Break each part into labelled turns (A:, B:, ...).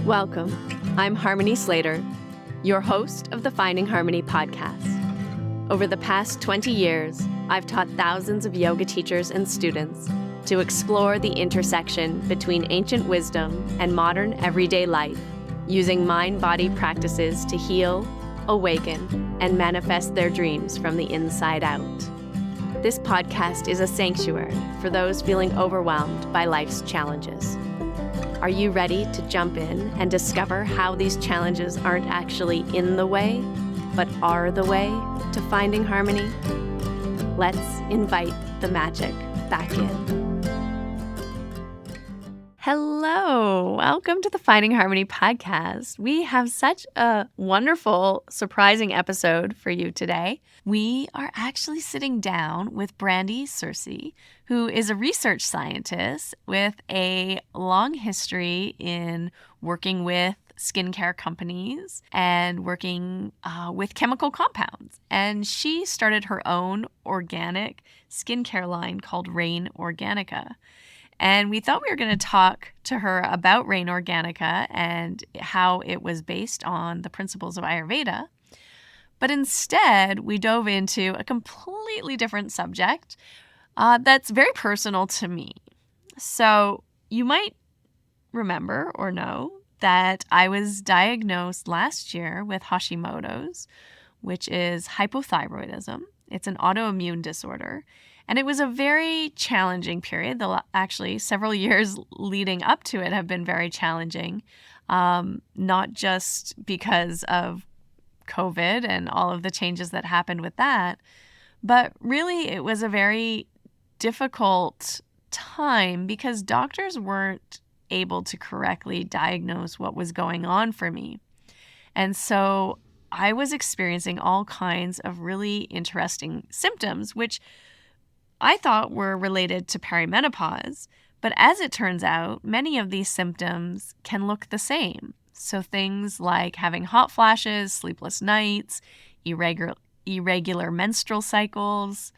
A: Welcome. I'm Harmony Slater, your host of the Finding Harmony podcast. Over the past 20 years, I've taught thousands of yoga teachers and students to explore the intersection between ancient wisdom and modern everyday life, using mind-body practices to heal, awaken, and manifest their dreams from the inside out. This podcast is a sanctuary for those feeling overwhelmed by life's challenges. Are you ready to jump in and discover how these challenges aren't actually in the way, but are the way to finding harmony? Let's invite the magic back in. Hello, welcome to the Finding Harmony podcast. We have such a wonderful, surprising episode for you today. We are actually sitting down with Brandy Searcy, who is a research scientist with a long history in working with skincare companies and working with chemical compounds. And she started her own organic skincare line called Rain Organica. And we thought we were going to talk to her about Rain Organica and how it was based on the principles of Ayurveda. But instead, we dove into a completely different subject that's very personal to me. So you might remember or know that I was diagnosed last year with Hashimoto's, which is hypothyroidism. It's an autoimmune disorder. And it was a very challenging period. Actually, several years leading up to it have been very challenging, not just because of COVID and all of the changes that happened with that, but really it was a very difficult time because doctors weren't able to correctly diagnose what was going on for me. And so I was experiencing all kinds of really interesting symptoms, which I thought were related to perimenopause, but as it turns out, many of these symptoms can look the same. So things like having hot flashes, sleepless nights, irregular menstrual cycles,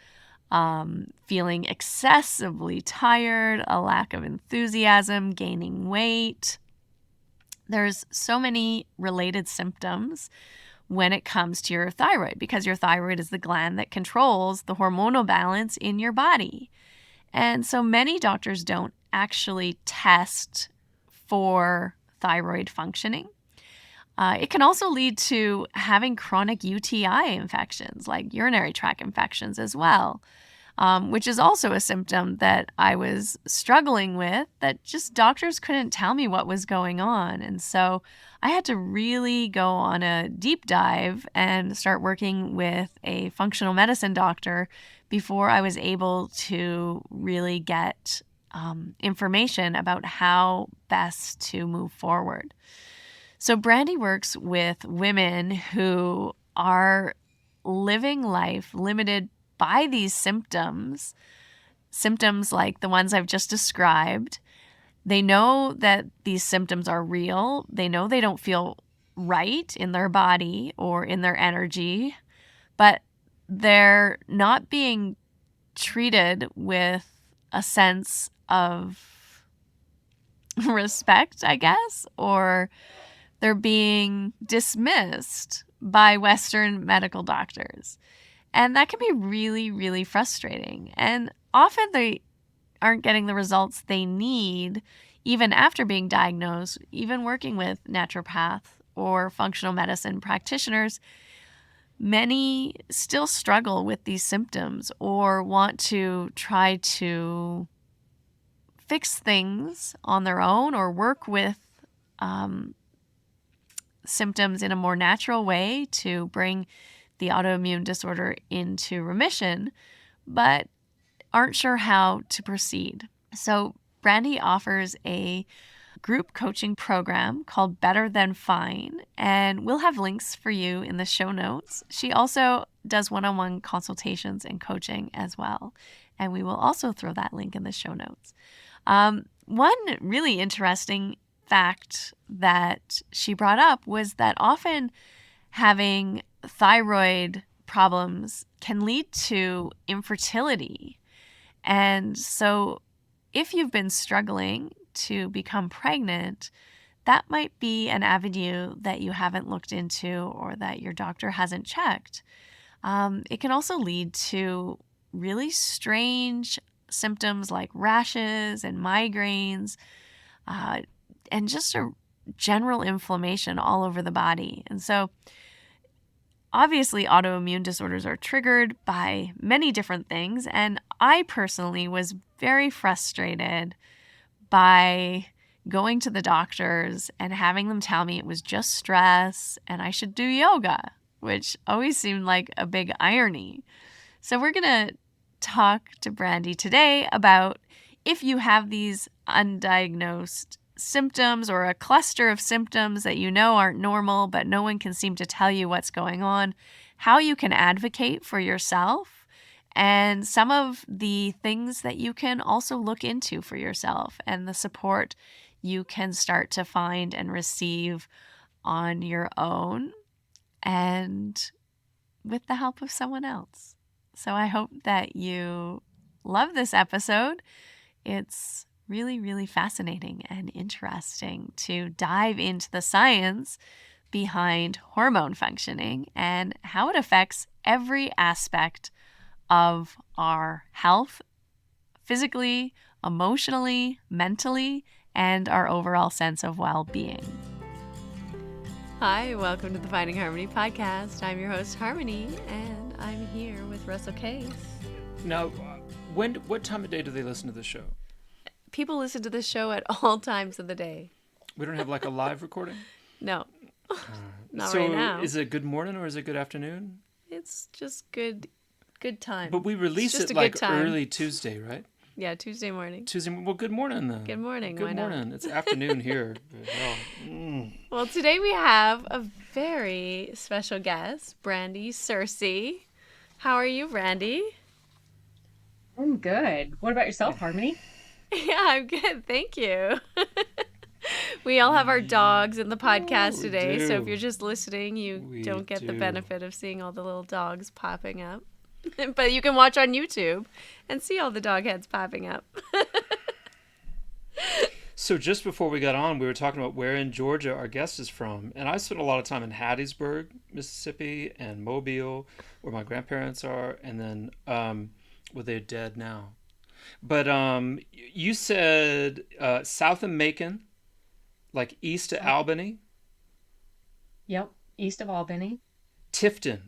A: feeling excessively tired, a lack of enthusiasm, gaining weight. There's so many related symptoms when it comes to your thyroid, because your thyroid is the gland that controls the hormonal balance in your body. And so many doctors don't actually test for thyroid functioning. It can also lead to having chronic UTI infections, like urinary tract infections as well, which is also a symptom that I was struggling with, that just doctors couldn't tell me what was going on. And so I had to really go on a deep dive and start working with a functional medicine doctor before I was able to really get information about how best to move forward. So Brandy works with women who are living life limited by these symptoms like the ones I've just described. They know that these symptoms are real. They know they don't feel right in their body or in their energy, but they're not being treated with a sense of respect, I guess, or they're being dismissed by Western medical doctors. And that can be really, really frustrating. And often they aren't getting the results they need even after being diagnosed. Even working with naturopath or functional medicine practitioners, many still struggle with these symptoms or want to try to fix things on their own or work with symptoms in a more natural way to bring the autoimmune disorder into remission, but aren't sure how to proceed. So Brandy offers a group coaching program called Better Than Fine, and we'll have links for you in the show notes. She also does one-on-one consultations and coaching as well, and we will also throw that link in the show notes. One really interesting fact that she brought up was that often having thyroid problems can lead to infertility. And so if you've been struggling to become pregnant, that might be an avenue that you haven't looked into or that your doctor hasn't checked. It can also lead to really strange symptoms like rashes and migraines, and just a general inflammation all over the body. And so, obviously, autoimmune disorders are triggered by many different things. And I personally was very frustrated by going to the doctors and having them tell me it was just stress and I should do yoga, which always seemed like a big irony. So we're going to talk to Brandy today about if you have these undiagnosed symptoms or a cluster of symptoms that you know aren't normal, but no one can seem to tell you what's going on, how you can advocate for yourself, and some of the things that you can also look into for yourself and the support you can start to find and receive on your own and with the help of someone else. So I hope that you love this episode. It's really, really fascinating and interesting to dive into the science behind hormone functioning and how it affects every aspect of our health, physically, emotionally, mentally, and our overall sense of well-being. Hi, welcome to the Finding Harmony podcast. I'm your host, Harmony, and I'm here with Russell Case.
B: Now, what time of day do they listen to this show?
A: People listen to this show at all times of the day.
B: We don't have like a live recording?
A: No, not
B: right
A: now.
B: So is it good morning or is it good afternoon?
A: It's just good time.
B: But we release it like early Tuesday, right?
A: Yeah, Tuesday morning.
B: Well, good morning then.
A: Good morning.
B: Good morning. It's afternoon here.
A: Well, today we have a very special guest, Brandy Searcy. How are you, Brandy?
C: I'm good. What about yourself, Harmony?
A: Yeah, I'm good. Thank you. We all have our dogs in the podcast today, so if you're just listening, you don't get the benefit of seeing all the little dogs popping up. But you can watch on YouTube and see all the dog heads popping up.
B: So just before we got on, we were talking about where in Georgia our guest is from. And I spent a lot of time in Hattiesburg, Mississippi, and Mobile, where my grandparents are, and then well, they're dead now. But you said south of Macon, like east of Albany.
C: Yep, east of Albany.
B: Tifton.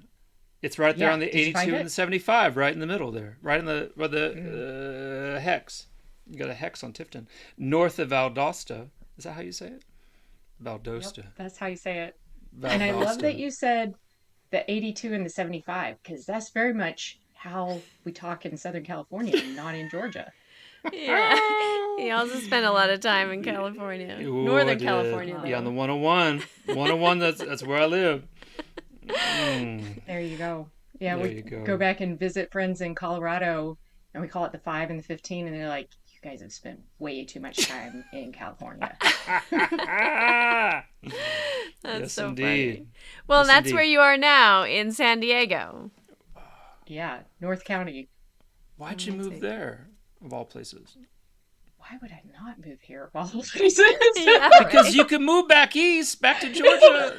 B: It's right there on the 82 and the 75, right in the middle there, right in the hex. You got a hex on Tifton. North of Valdosta. Is that how you say it? Valdosta.
C: Yep, that's how you say it.
B: Valdosta.
C: And I love that you said the 82 and the 75, because that's very much how we talk in Southern California, not in Georgia.
A: Yeah. He also spent a lot of time in California.
B: Ooh,
A: Northern California, though.
B: Yeah, on the 101. 101, that's where I live.
C: There you go. Yeah,
B: there you
C: go back and visit friends in Colorado, and we call it the 5 and the 15, and they're like, you guys have spent way too much time in California.
A: That's
B: yes,
A: so
B: indeed.
A: funny. Well,
B: yes,
A: that's
B: indeed.
A: where you are now, in San Diego.
C: Yeah, North County.
B: Why'd you move there, of all places?
C: Why would I not move here of all places?
A: Yeah,
B: because you can move back east, back to Georgia.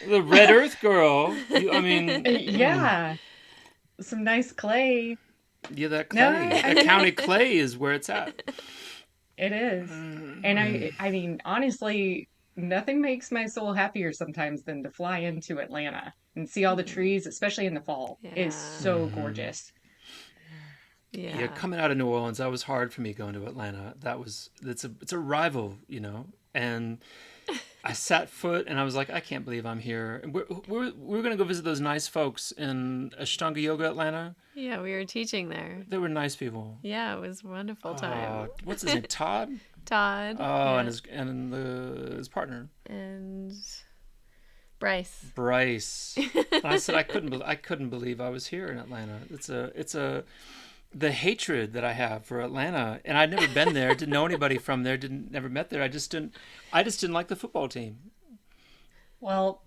B: The Red Earth girl.
C: Yeah. Some nice clay.
B: Yeah, that clay. That county clay is where it's at.
C: It is. And I mean, honestly, nothing makes my soul happier sometimes than to fly into Atlanta and see all the trees, especially in the fall.
A: Yeah.
C: It's so gorgeous.
B: Yeah, coming out of New Orleans, that was hard for me going to Atlanta. It's a rival, and I sat foot and I was like, I can't believe I'm here. And we're gonna go visit those nice folks in Ashtanga Yoga Atlanta.
A: Yeah, we were teaching there.
B: They were nice people.
A: Yeah, it was a wonderful time.
B: What's his name? Todd.
A: Todd.
B: Oh, yeah. and his partner.
A: And Bryce.
B: And I said I couldn't believe I was here in Atlanta. It's the hatred that I have for Atlanta, and I'd never been there, didn't know anybody from there, never met there. I just didn't like the football team.
C: Well,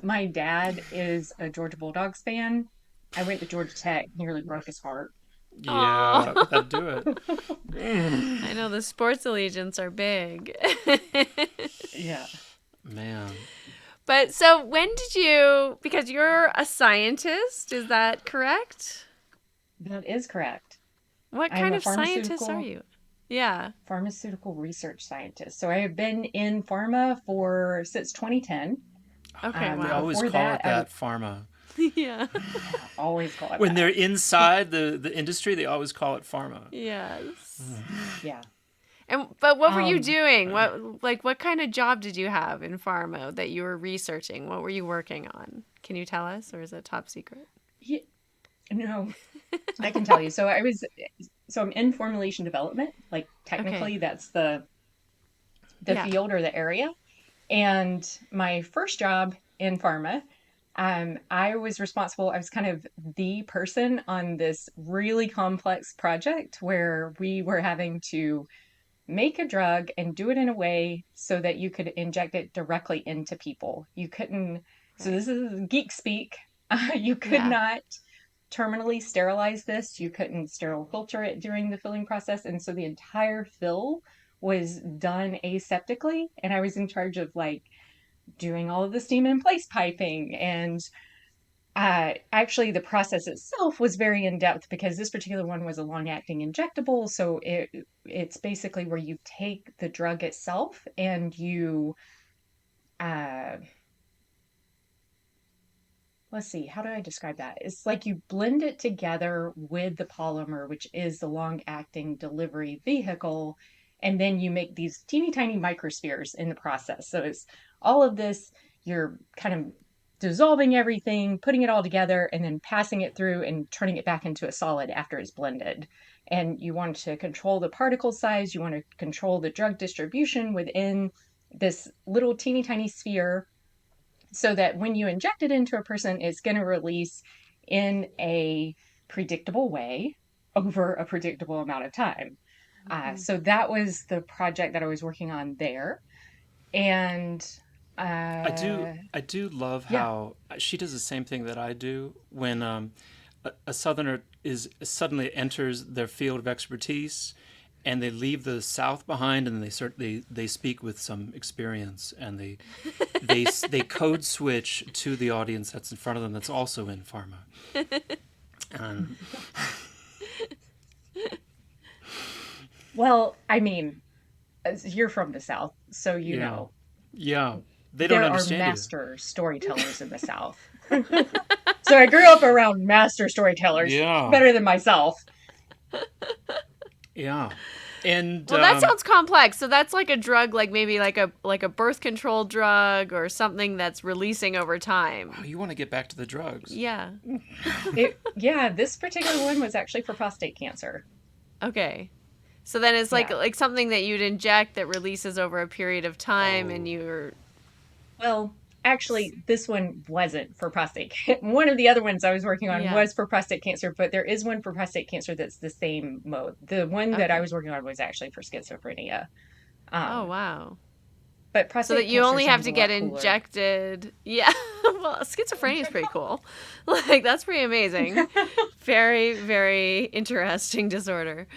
C: my dad is a Georgia Bulldogs fan. I went to Georgia Tech, nearly broke his heart.
B: Yeah,
A: Oh,
B: that'd do it.
A: I know the sports allegiance are big.
C: Yeah,
B: Man.
A: But so when did you, because you're a scientist, is that correct?
C: that is correct.
A: What
C: I'm
A: kind
C: a
A: of scientist are you? Yeah.
C: pharmaceutical research scientist. So I have been in pharma for since 2010.
A: Okay,
B: They
A: wow.
B: always
C: Before
B: call
C: that,
B: it that, pharma.
A: Yeah.
C: yeah, always call it
B: When they're
C: that.
B: inside the industry, they always call it pharma.
A: Yes.
C: Yeah.
A: But what were you
C: Um,
A: doing? What kind of job did you have in pharma that you were researching? What were you working on? Can you tell us, or is it top secret?
C: yeah, no, I can tell you. So I'm in formulation development. Like
A: Okay.
C: technically, that's the
A: Yeah.
C: field or the area. And my first job in pharma, I was responsible. I was kind of the person on this really complex project where we were having to make a drug and do it in a way so that you could inject it directly into people. You couldn't, so
A: Right.
C: this is geek speak. You could
A: Yeah.
C: not terminally sterilize this. You couldn't sterile filter it during the filling process. And so the entire fill was done aseptically. And I was in charge of like doing all of the steam in place piping and actually, the process itself was very in depth because this particular one was a long acting injectable. So it's basically where you take the drug itself and you uh, let's see, how do I describe that? It's like you blend it together with the polymer, which is the long acting delivery vehicle, and then you make these teeny tiny microspheres in the process. So it's all of this, you're kind of dissolving everything, putting it all together, and then passing it through and turning it back into a solid after it's blended. And you want to control the particle size, you want to control the drug distribution within this little teeny tiny sphere so that when you inject it into a person, it's going to release in a predictable way over a predictable amount of time.
A: Mhm.
C: So that was the project that I was working on there. And
B: I do
C: uh,
B: I do love
C: yeah,
B: how she does the same thing that I do when a southerner is suddenly enters their field of expertise and they leave the south behind and they speak with some experience and they code switch to the audience that's in front of them that's also in pharma. And
C: well, I mean, you're from the South, so you
B: yeah.
C: know
B: Yeah. They don't
C: there are
B: understand you.
C: master storytellers in the South. So I grew up around master storytellers
B: Yeah.
C: better than myself.
B: Yeah. And
A: Well, that sounds complex. So that's like a drug, like maybe like a birth control drug or something that's releasing over
B: oh,
A: time.
B: you want to get back to the drugs.
A: Yeah.
C: Yeah, this particular one was actually for prostate cancer.
A: Okay. So then it's
C: Yeah.
A: like something that you'd inject that releases over a period of time, and
B: Oh.
A: you're
C: Well, actually, this one wasn't for prostate. One of the other ones I was working on
A: yeah.
C: was for prostate cancer, but there is one for prostate cancer that's the same mode. The one that I
A: Okay.
C: was working on was actually for schizophrenia.
A: Oh
C: Um,
A: wow.
C: but
A: So that
C: prostate
A: you
C: cancer
A: only have
C: sounds
A: to
C: a
A: get
C: lot cooler.
A: injected. Yeah. Well, schizophrenia is pretty cool. Like that's pretty amazing. Very, very interesting disorder.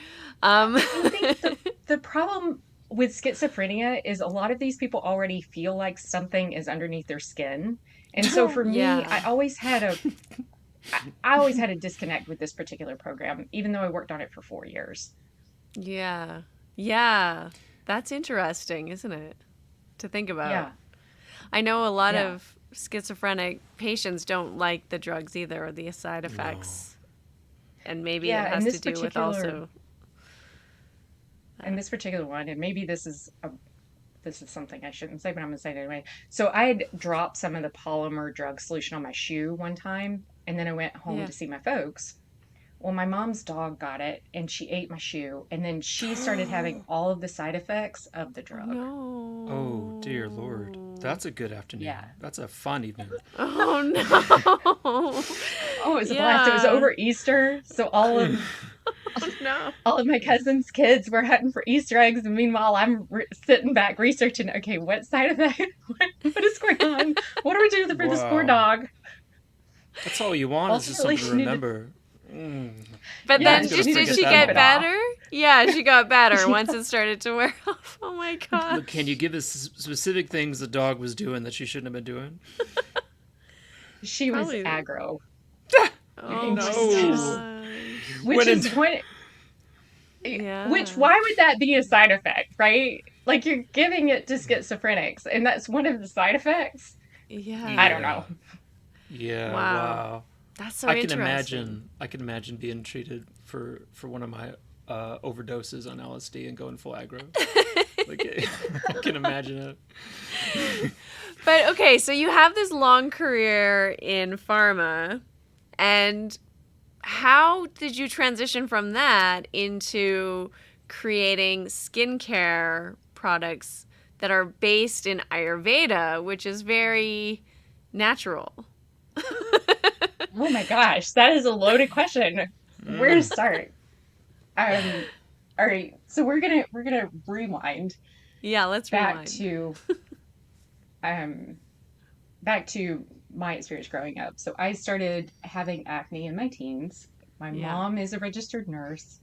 A: Um
C: I think the problem with schizophrenia is a lot of these people already feel like something is underneath their skin. And so for me,
A: yeah.
C: I always had a disconnect with this particular program, even though I worked on it for 4 years.
A: Yeah. Yeah. That's interesting, isn't it? To think about.
C: Yeah,
A: I know a lot
C: yeah,
A: of schizophrenic patients don't like the drugs either or the side
B: No.
A: effects. And maybe it
C: yeah.
A: has to do with also
C: And this particular one, and maybe this is something I shouldn't say, but I'm gonna say it anyway. So I had dropped some of the polymer drug solution on my shoe one time, and then I went home
A: yeah.
C: to see my folks. Well, my mom's dog got it and she ate my shoe, and then she started having all of the side effects of the
A: Oh
C: drug.
B: Oh, dear Lord.
A: no.
B: That's a good
C: Yeah.
B: afternoon. That's a fun evening.
A: Oh no.
C: Oh, it was a blast. It was
A: Yeah.
C: over Easter, so
A: Oh no.
C: all of my cousins' kids were hunting for Easter eggs, and meanwhile, sitting back researching. Okay, what side effect? What is going on? What do we do for this poor
B: Wow.
C: dog?
B: That's all you want is just
C: Ultimately,
B: something to
C: she needed.
B: remember.
A: But
C: Yeah,
A: then
B: Just gonna
A: did
B: forget
A: she
B: that
A: get
B: moment.
A: better? Yeah, she got better once it started to wear off. Oh my gosh.
B: Look, can you give us specific things the dog was doing that she shouldn't have been doing?
C: She was
A: Probably.
C: aggro.
A: Oh
C: And
A: my
C: she's,
B: No.
A: gosh.
C: which
B: When in
C: is what, which,
A: Yeah.
C: why would that be a side effect, right? Like you're giving it to schizophrenics, and that's one of the side effects. I
A: Yeah.
C: don't
B: Yeah.
C: know.
B: Yeah,
A: Wow.
B: wow.
A: That's so
B: I can
A: interesting.
B: imagine. I can imagine being treated for one of my overdoses on LSD and going full aggro. Like I can imagine it.
A: But okay, so you have this long career in pharma, and how did you transition from that into creating skincare products that are based in Ayurveda, which is very natural?
C: Oh my gosh, that is a loaded question. Where to
B: Mm.
C: start? Um, all right, so we're gonna rewind
A: Yeah, let's
C: back
A: rewind.
C: to um back to my experience growing up. So I started having acne in my teens. My
A: Yeah.
C: mom is a registered nurse,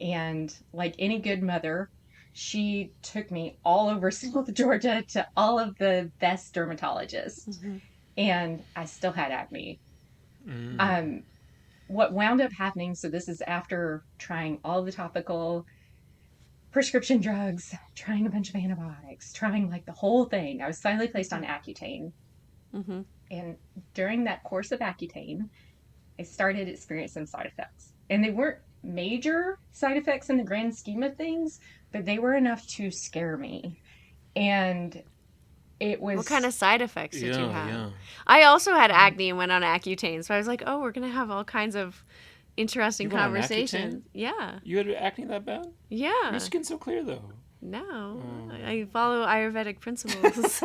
C: and like any good mother, she took me all over South Georgia to all of the best dermatologists,
A: Hmm.
C: and I still had acne.
B: Mm.
C: Um, what wound up happening, so this is after trying all the topical prescription drugs, trying a bunch of antibiotics, trying like the whole thing. I was finally placed on Accutane.
A: Hmm.
C: And during that course of Accutane, I started experiencing side effects. And they weren't major side effects in the grand scheme of things, but they were enough to scare me. And it
A: What kind
C: was,
A: of side effects did you
B: Yeah,
A: have?
B: yeah.
A: I also had acne and went on Accutane, so I was like, oh, we're going to have all kinds of interesting
B: You went on Accutane?
A: conversations. Yeah.
B: You had acne that bad? Your
A: Yeah.
B: skin's so clear though.
A: No,
B: Oh.
A: I follow Ayurvedic principles.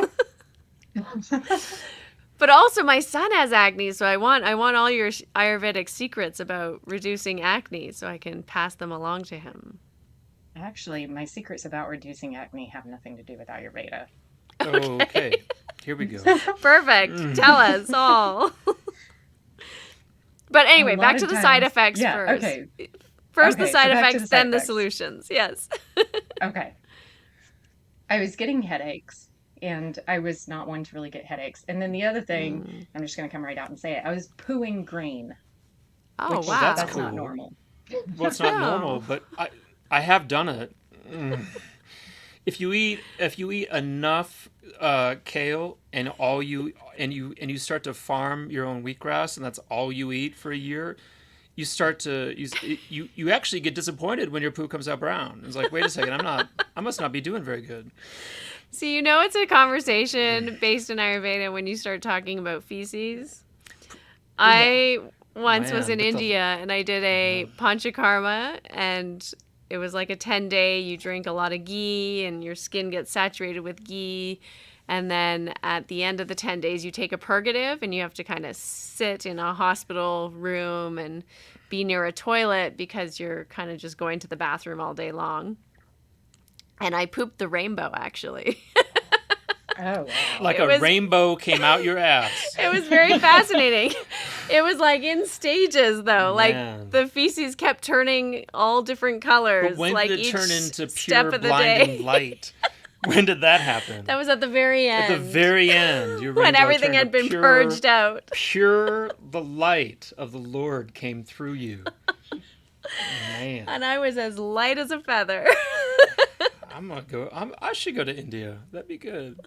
A: But also, my son has acne, so I want all your Ayurvedic secrets about reducing acne, so I can pass them along to him.
C: actually, my secrets about reducing acne have nothing to do with Ayurveda.
B: Oh,
A: Okay,
B: okay. Here we go.
A: perfect.
B: Mm.
A: Tell us all. But
C: A
A: anyway,
C: lot
A: back to
C: of
A: the side
C: times,
A: effects
C: yeah,
A: first.
C: okay.
A: First the
C: Okay, so
A: side
C: back to
A: effects,
C: the side
A: then the
C: effects.
A: solutions. Yes.
C: Okay. I was getting headaches, and I was not one to really get headaches. And then the other thing,
A: Mm.
C: I'm just going to come right out and say it. I was pooing green,
A: Oh
B: Oh,
C: which
B: that's
C: that's
A: wow.
C: not
B: cool.
C: normal.
B: Well, it's not normal,
A: No.
B: but I have done it. Mm. If you eat enough kale and you start to farm your own wheatgrass and that's all you eat for a year, you start to you actually get disappointed when your poo comes out brown. It's like, wait a second, I must not be doing very good.
A: So you know it's a conversation based in Ayurveda when you start talking about feces.
C: Yeah.
A: I once was
B: Man,
A: in
B: but the
A: India and I did
B: yeah.
A: a panchakarma, and it was like a 10-day, you drink a lot of ghee and your skin gets saturated with ghee. And then at the end of the 10 days, you take a purgative and you have to kind of sit in a hospital room and be near a toilet because you're kind of just going to the bathroom all day long. And I pooped the rainbow, actually.
C: Oh, wow.
B: Like
A: It
B: a
A: was
B: rainbow came out your ass.
A: it was very fascinating. It was like in stages though. Like
B: Man.
A: the feces kept turning all different
B: But
A: colors,
B: when did
A: like
B: it
A: each
B: turn into
A: step
B: pure
A: of the
B: blinding
A: day.
B: light? When did that happen?
A: That was at the very
B: At the
A: end.
B: very end, your
A: When
B: rainbow
A: everything
B: turned to
A: had been
B: pure,
A: purged out.
B: pure. The light of the Lord came through you. Man,
A: And I was as light as a feather.
B: I'm gonna go. I should go to India. That'd be good.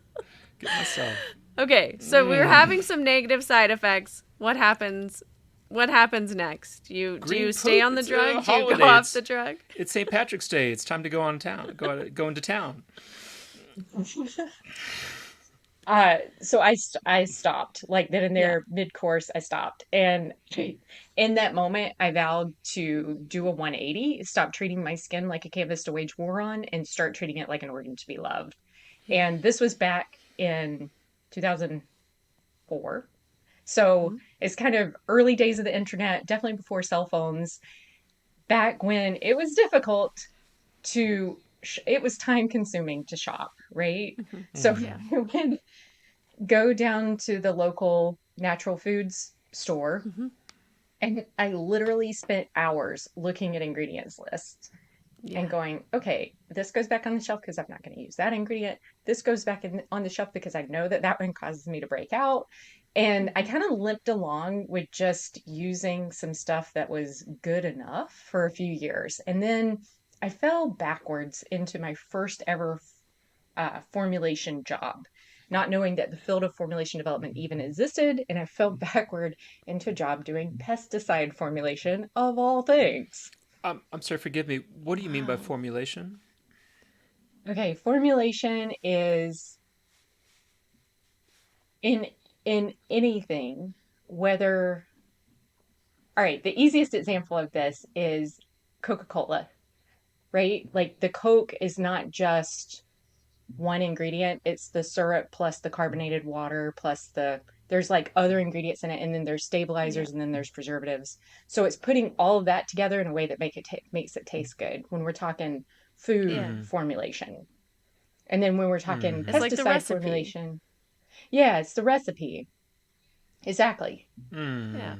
B: Get myself.
A: Okay, so we were having some negative side effects. What happens? What happens next? Do you
B: Green
A: stay
B: poop.
A: on the
B: It's
A: drug?
B: a
A: Do you go
B: holiday.
A: off the drug?
B: It's St. Patrick's Day. It's time to go on town. Go into town.
C: So I stopped like then and
A: Yeah.
C: there mid course. I stopped, and in that moment, I vowed to do a 180, stop treating my skin like a canvas to wage war on, and start treating it like an organ to be loved.
A: Yeah.
C: And this was back in 2004. So
A: Mm-hmm.
C: it's kind of early days of the internet, definitely before cell phones, back when it was difficult it was time consuming to shop, right? So
A: Yeah.
B: Mm.
C: I would go down to the local natural foods store,
A: Mm-hmm.
C: And I literally spent hours looking at ingredients lists
A: Yeah.
C: and going, okay, this goes back on the shelf because I'm not going to use that ingredient. This goes back on the shelf because I know that that one causes me to break out. And I kind of limped along with just using some stuff that was good enough for a few years. And then I fell backwards into my first ever formulation job, not knowing that the field of formulation development even existed. And I fell backward into a job doing pesticide formulation of all things.
B: I'm sorry, forgive me. What do you mean by
A: Wow.
B: formulation?
C: Okay, formulation is in anything, whether, all right, the easiest example of this is Coca-Cola, right? Like the Coke is not just one ingredient, it's the syrup plus the carbonated water plus there's like other ingredients in it, and then there's
A: Yeah.
C: stabilizers, and then there's preservatives. So it's putting all of that together in a way that makes it taste good when we're talking food
A: Yeah.
B: Mm-hmm.
C: formulation. And then when we're talking
A: It's
B: Mm-hmm.
A: like the
C: pesticide
A: recipe.
C: formulation, yeah, it's the recipe. Exactly.
A: Yeah.
B: Mm.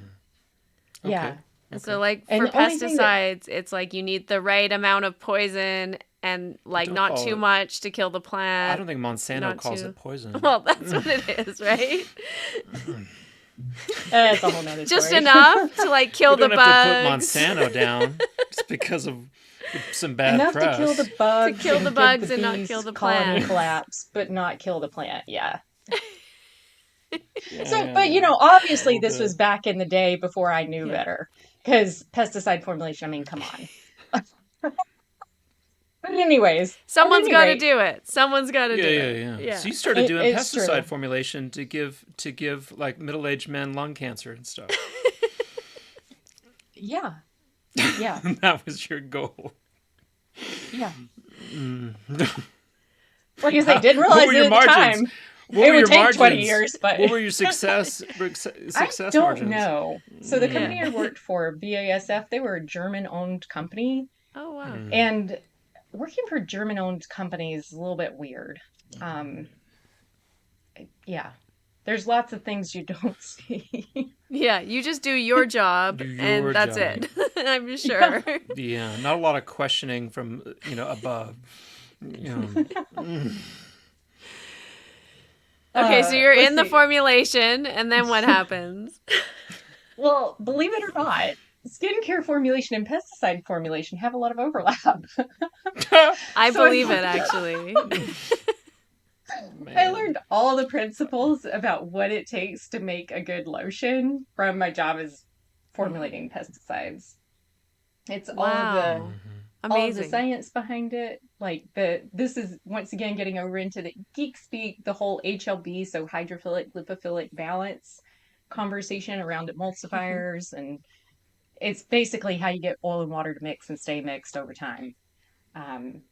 B: Okay.
C: Yeah.
A: And
B: Okay.
A: so, like,
C: And
A: for
C: the only thing that,
A: pesticides, it's like you need the right amount of poison and, like,
B: Don't
A: not
B: call
A: too
B: it.
A: much to kill the
B: I
A: plant.
B: don't think Monsanto
A: Not
B: calls
A: too.
B: it poison.
A: Well, that's what it is, right?
C: that's a whole nother
A: Just
C: story.
A: enough to, like,
B: We
A: kill the
B: don't have to put
A: bugs.
B: Monsanto down just because of some bad
C: Enough to kill the
B: press.
A: To
C: bugs
A: kill the
C: and give the
A: bugs and not kill
C: bees
A: the
C: colony
A: plant.
C: collapse, but not kill the plant. Yeah. So,
B: Yeah,
C: but
B: a
C: obviously
B: little
C: this was
B: bit.
C: back in the day before I knew
A: Yeah.
C: better, because pesticide formulation, I mean, come on. But anyways, at
A: Someone's
C: any
A: got to
C: rate,
A: do it. Someone's got to
B: Yeah,
A: do
B: yeah,
A: it.
B: yeah.
A: Yeah.
B: So you started doing
C: it's true.
B: pesticide formulation to give like middle-aged men lung cancer and stuff.
C: Yeah. Yeah.
B: That was your goal.
C: Yeah.
B: Mm.
C: Like I say, didn't
B: What
C: realize
B: were
C: it
B: your
C: at the
B: margins?
C: time.
B: What
C: It
B: were
C: would
B: your
C: take 20
B: margins?
C: years, but
B: What were your
C: I
B: success
C: don't
B: margins?
C: know. So the
A: Yeah.
C: company I worked for, BASF, they were a German-owned company,
A: Oh, wow.
B: Mm.
C: and working for German-owned companies is a little bit weird. Um, yeah, there's lots of things you don't see.
A: Yeah, you just do your job
B: Do
A: and
B: your
A: that's
B: job.
A: it. I'm
C: Yeah.
A: sure.
B: Yeah, not a lot of questioning from above. Mm.
A: Okay, so you're
C: Let's
A: in the
C: see.
A: formulation and then what happens?
C: Well, believe it or not, skincare formulation and pesticide formulation have a lot of overlap.
A: I
C: So
A: believe it actually.
C: I
B: Man.
C: learned all the principles about what it takes to make a good lotion from my job as formulating pesticides. It's
A: Wow.
C: all of the
A: Amazing.
C: science behind it. Like this is once again getting over into the geek speak, the whole HLB, so hydrophilic lipophilic balance conversation around emulsifiers, and it's basically how you get oil and water to mix and stay mixed over time. Um,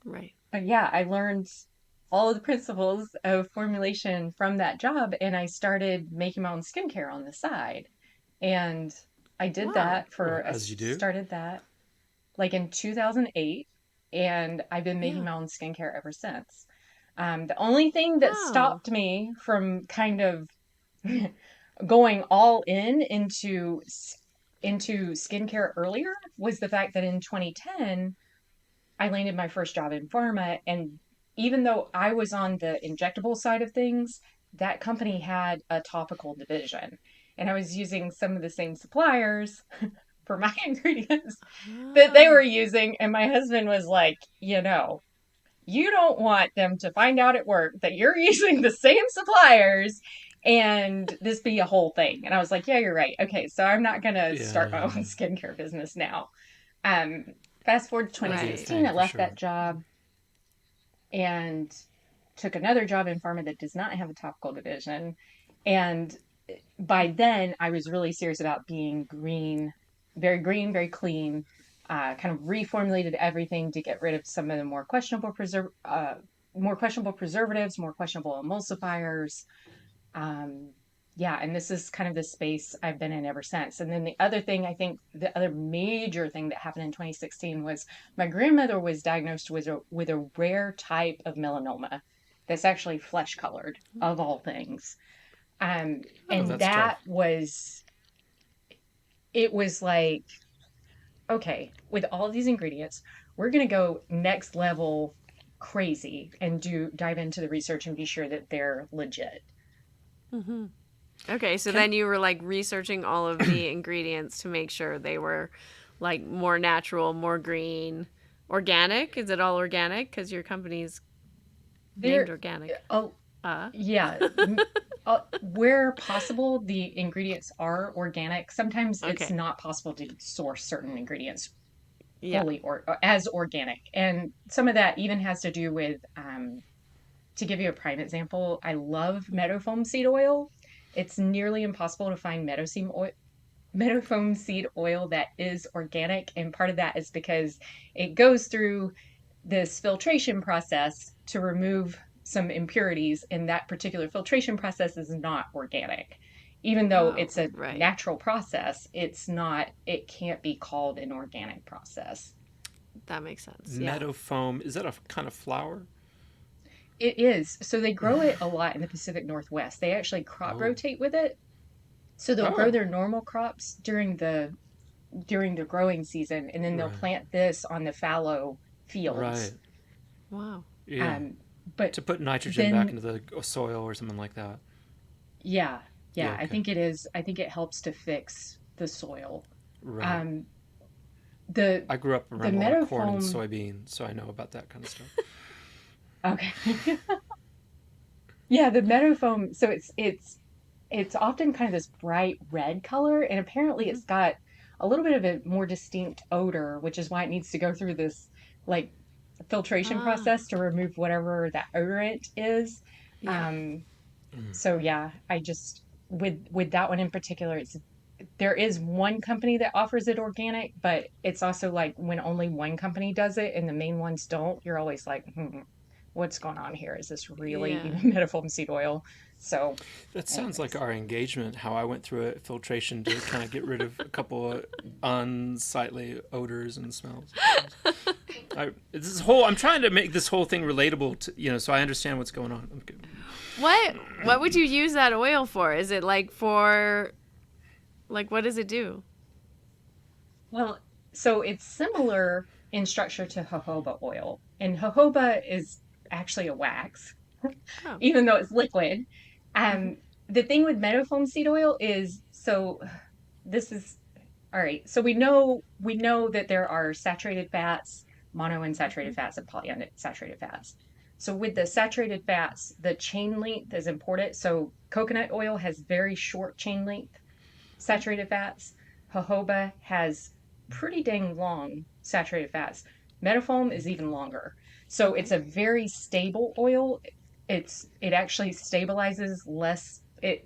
A: Right.
C: but yeah, I learned all of the principles of formulation from that job, and I started making my own skincare on the side. And I did
A: Wow.
C: that
B: Well, as you do.
C: started that like in 2008, and I've been making
A: Yeah.
C: my own skincare ever since. The only thing that
A: Wow.
C: stopped me from kind of going all in into skincare earlier was the fact that in 2010 I landed my first job in pharma, and even though I was on the injectable side of things, that company had a topical division, and I was using some of the same suppliers for my ingredients that they were
A: Oh.
C: using, and my husband was like, you don't want them to find out at work that you're using the same suppliers and this be a whole thing. And I was like, yeah, you're right. Okay, so I'm not going to start my
B: Yeah,
C: own skincare business now. Um, Fast forward to
B: it's not a good
A: Right.
C: 2016,
B: thing
C: I
B: for
C: left
B: sure.
C: that job and took another job in pharma that does not have a topical division. And by then, I was really serious about being green, very clean. Kind of reformulated everything to get rid of some of the more questionable preservatives, more questionable emulsifiers. Um, yeah, and this is kind of the space I've been in ever since. And then the other thing, I think the other major thing that happened in 2016 was my grandmother was diagnosed with a rare type of melanoma that's actually flesh colored, of all things.
B: Oh,
C: And
B: that's tough.
C: that was it was like, okay, with all of these ingredients, we're going to go next level crazy and do dive into the research and be sure that they're legit.
A: Okay, so
B: Can
A: then you were like researching all of the ingredients to make sure they were like more natural, more green, organic. Is it all organic? Because your company's named
C: There,
A: organic.
C: oh,
A: Uh.
C: yeah, where possible, the ingredients are organic. Sometimes it's
A: Okay.
C: not possible to source certain ingredients
A: Yeah.
C: fully or as organic. And some of that even has to do with, to give you a prime example, I love meadowfoam seed oil. It's nearly impossible to find meadowfoam seed oil that is organic. And part of that is because it goes through this filtration process to remove some impurities, and that particular filtration process is not organic. Even though
A: Oh,
C: it's a
A: right.
C: natural process, it can't be called an organic process.
A: That makes sense. Yeah.
B: meadow foam, is that a kind of flower?
C: It is. So they grow it a lot in the Pacific Northwest. They actually crop
B: Oh.
C: rotate with it. So they'll grow
B: Oh.
C: their normal crops during the growing season, and then they'll
B: Right.
C: plant this on the fallow
B: Right.
C: fields.
A: Wow.
B: Yeah.
C: Um, but
B: To put nitrogen back
C: then,
B: into the soil or something like that.
C: yeah,
B: Yeah,
C: yeah, I
B: okay.
C: think it is. I think it helps to fix the soil.
B: Right.
C: Um, the
B: I grew up
C: the
B: around a lot of
C: meadow
B: corn and
C: foam.
B: soybeans, so I know about that kind of stuff.
C: Okay, yeah, the meadow foam. So it's often kind of this bright red color, and apparently
A: Hmm.
C: it's got a little bit of a more distinct odor, which is why it needs to go through this like filtration
A: Ah.
C: process to remove whatever that odorant is.
A: Yeah.
C: Um,
B: Mm.
C: so yeah, I just with that one in particular, it's there is one company that offers it organic, but it's also like when only one company does it and the main ones don't, you're always like, what's going on here? Is this really
A: Yeah.
C: metaphor seed oil? So,
B: That sounds like
C: anyways.
B: our engagement, how I went through a filtration to kind of get rid of a couple of unsightly odors and smells. I'm trying to make this whole thing relatable to, so I understand what's going on. Okay.
A: What would you use that oil for? Is it like for like what does it do?
C: Well, so it's similar in structure to jojoba oil. And jojoba is actually a wax,
A: Oh.
C: even though it's liquid.
A: Hmm.
C: Um, the thing with meadowfoam seed oil is so this is all right. So we know that there are saturated fats,
A: Hmm.
C: monounsaturated fats, and polyunsaturated fats. So with the saturated fats, the chain length is important. So coconut oil has very short chain length saturated fats. Jojoba has pretty dang long saturated fats. Metafoam is even longer. So
A: Okay.
C: it's a very stable oil. It actually stabilizes less it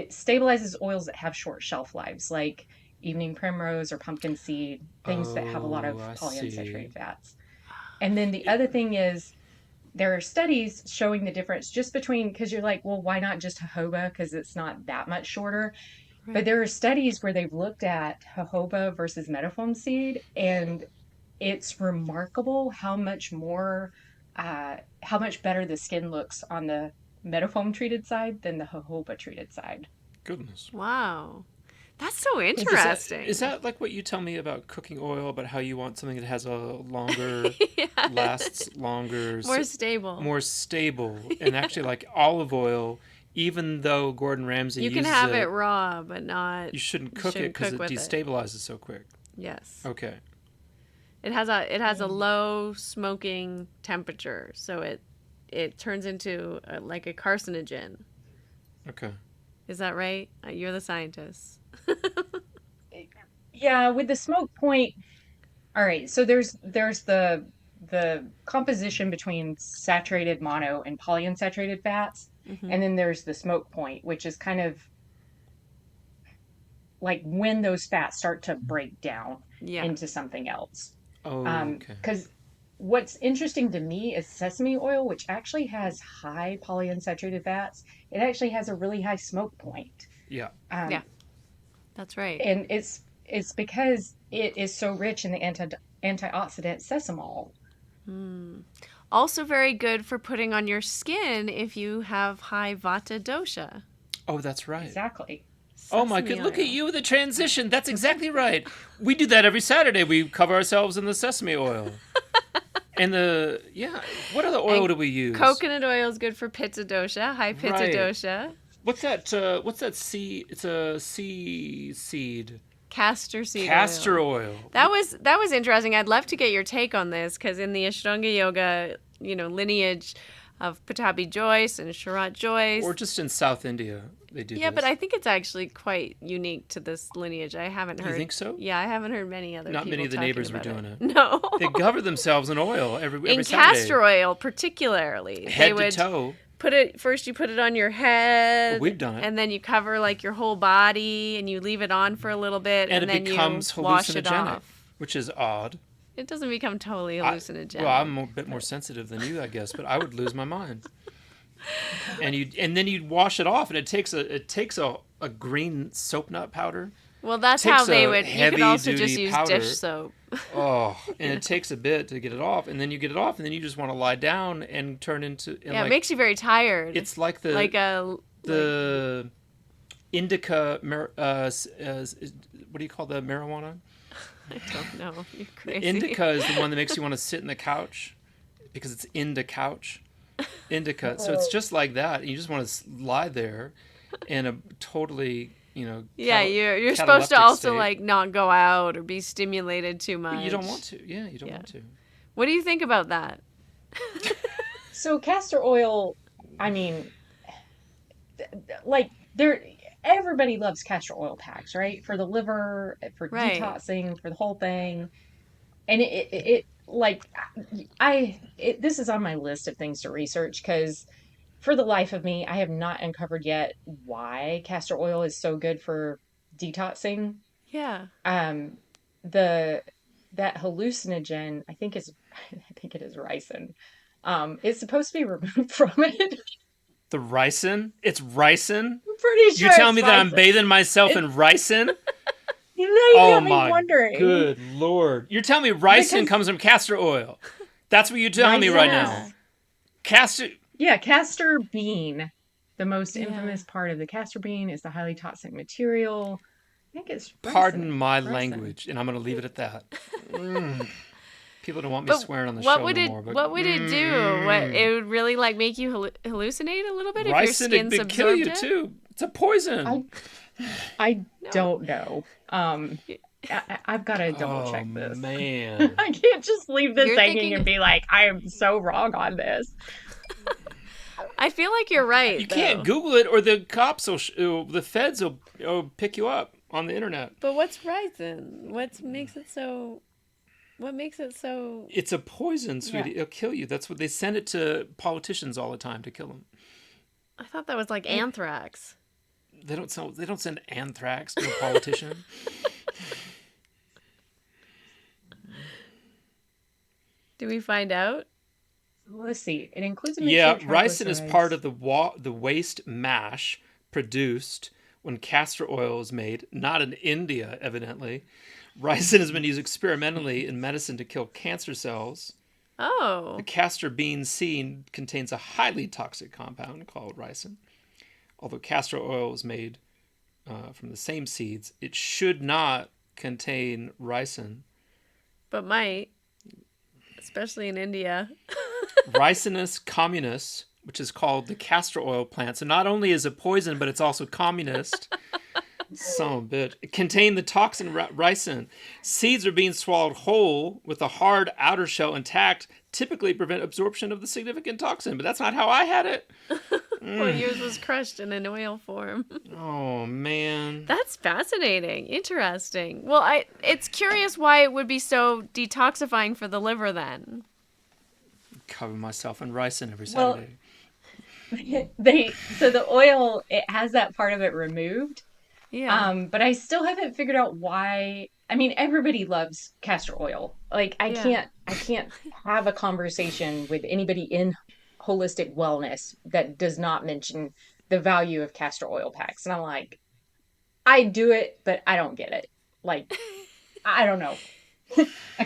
C: stabilizes oils that have short shelf lives, like evening primrose or pumpkin seed, things that have a lot
B: Oh,
C: of
B: I see.
C: polyunsaturated fats. And then the
B: It,
C: other thing is there are studies showing the difference just between, because you're like, well, why not just jojoba? Because it's not that much shorter. But
A: Right.
C: there are studies where they've looked at jojoba versus metaphone seed, and it's remarkable how much better the skin looks on the metafoam treated side than the jojoba treated side.
B: Goodness.
A: Wow. That's so
B: Is
A: interesting.
B: that like what you tell me about cooking oil, about how you want something that has a longer,
A: Yeah.
B: lasts longer,
A: More stable.
B: more stable, and actually like olive oil, even though Gordon Ramsay
A: You can
B: uses
A: have it
B: it,
A: raw, but not
B: you shouldn't
A: you
B: cook it
A: shouldn't
B: because
A: cook
B: it
A: with it.
B: destabilizes so quick.
A: Yes.
B: Okay.
A: It has a low smoking temperature, so it turns into like a carcinogen.
B: Okay.
A: Is that right? You're the scientist.
C: Yeah, with the smoke point, all right, so there's the composition between saturated mono and polyunsaturated fats,
A: Hmm.
C: and then there's the smoke point, which is kind of like when those fats start to break down
A: Yeah.
C: into something else.
B: Oh, okay.
C: Because what's interesting to me is sesame oil, which actually has high polyunsaturated fats. It actually has a really high smoke point.
B: Yeah.
A: Yeah.
C: Um,
A: That's right.
C: and it's because it is so rich in the antioxidant sesamol.
A: Hmm. Also very good for putting on your skin if you have high vata dosha.
B: Oh, that's right.
C: Exactly.
B: Oh my
A: Sesame
B: good! Look at
A: oil.
B: you with the transition. That's exactly right. We do that every Saturday. We cover ourselves in the sesame oil. And what other oil
A: And
B: do we use?
A: coconut oil is good for pitta dosha, high pitta
B: Right.
A: dosha.
B: What's that? What's that sea? It's a sea seed.
A: Castor seed
B: Castor
A: oil.
B: oil.
A: That was interesting. I'd love to get your take on this because in the Ashtanga yoga, lineage of Patabi Joyce and Sharat Joyce.
B: Or just in South India, they do
A: Yeah,
B: this.
A: but I think it's actually quite unique to this lineage. I haven't heard.
B: You think so?
A: Yeah, I haven't heard many other
B: Not
A: people
B: many of the
A: talking
B: neighbors were
A: about
B: doing it.
A: No.
B: They cover themselves in oil every
A: In
B: Saturday.
A: castor oil, particularly,
B: Head to toe.
A: put it first. You put it on your head.
B: We've done it.
A: And then you cover like your whole body, and you leave it on for a little bit,
B: And
A: and
B: it
A: then
B: becomes
A: you wash it
B: hallucinogenic,
A: off.
B: which is odd.
A: It doesn't become totally hallucinogenic.
B: Well, I'm a bit more sensitive than you, I guess, but I would lose my mind. And then you'd wash it off, and it takes a green soap nut powder.
A: Well, that's
B: takes
A: how they
B: a
A: would. You could also just
B: heavy-duty
A: use
B: powder.
A: dish soap.
B: Oh, and it takes a bit to get it off, and then you get it off, and then you just want to lie down and turn into. And
A: Yeah, it makes you very tired.
B: It's like the indica. What do you call the marijuana?
A: I don't know. You're crazy.
B: Indica is the one that makes you want to sit in the couch because it's couch. Indica. So it's just like that. You just want to lie there in a totally,
A: Yeah, you're supposed to
B: cataleptic
A: also
B: state.
A: like not go out or be stimulated too much.
B: But you don't want to. Yeah, you don't
A: Yeah.
B: want to.
A: What do you think about that?
C: So castor oil, I mean, like there, everybody loves castor oil packs, right? For the liver, for
A: Right.
C: detoxing, for the whole thing. And it like this is on my list of things to research because for the life of me, I have not uncovered yet why castor oil is so good for detoxing.
A: Yeah.
C: Um, the that hallucinogen, I think it is ricin. It's supposed to be removed from it.
B: The ricin? It's ricin?
C: I'm pretty sure
B: You tell
C: it's
B: me that I'm
C: ricin.
B: bathing myself in ricin?
C: You
B: Oh
C: got me
B: my
C: wondering.
B: good lord! You're telling me ricin
C: Because
B: comes from castor oil? That's what you're telling me right now.
C: Yes.
B: Castor.
C: Yeah, castor bean. The most
A: Yeah.
C: infamous part of the castor bean is the highly toxic material. I think it's
B: Pardon
C: ricin.
B: my
C: Ricin.
B: language, and I'm going to leave it at that. People don't want me
A: But
B: swearing on the
A: what
B: show
A: would
B: no
A: it
B: more. But
A: what would it do? What it would really like make you hallucinate a little bit if your
B: ricin
A: skin's
B: would kill you
A: absorbed it?
B: too. It's a poison.
C: I
A: No.
C: don't know. I've got to double check this.
B: Man.
C: I can't just leave this
A: You're
C: hanging
A: thinking-
C: and be like, I am so wrong on this.
A: I feel like you're right.
B: You can't
A: though.
B: Google it, or the cops the feds will pick you up on the internet.
A: But what's ricin? What makes it so? What makes it so?
B: It's a poison, sweetie.
C: Yeah.
B: It'll kill you. That's what they send it to politicians all the time to kill them.
A: I thought that was like anthrax.
B: They don't send anthrax to a politician.
A: Do we find out?
C: Let's see. It includes a
B: Yeah,
C: mixture of
B: ricin is
C: triglycerides.
B: part of the waste mash produced when castor oil is made, not in India, evidently. Ricin has been used experimentally in medicine to kill cancer cells.
A: Oh.
B: The castor bean seed contains a highly toxic compound called ricin. Although castor oil is made from the same seeds, it should not contain ricin.
A: But might. Especially in India.
B: Ricinus communis, which is called the castor oil plant. So not only is it poison, but it's also communist. Son of a bitch. It contained the toxin ricin. Seeds are being swallowed whole with a hard outer shell intact, typically prevent absorption of the significant toxin. But that's not how I had it.
A: Well, yours was crushed in an oil form.
B: Oh, man.
A: That's fascinating. Interesting. Well, it's curious why it would be so detoxifying for the liver then.
B: Cover myself in ricin every
C: Well,
B: Saturday.
C: So the oil, it has that part of it removed.
A: Yeah.
C: But I still haven't figured out why. I mean, everybody loves castor oil. Like I can't have a conversation with anybody in holistic wellness that does not mention the value of castor oil packs. And I'm like, I do it, but I don't get it. Like, I don't know.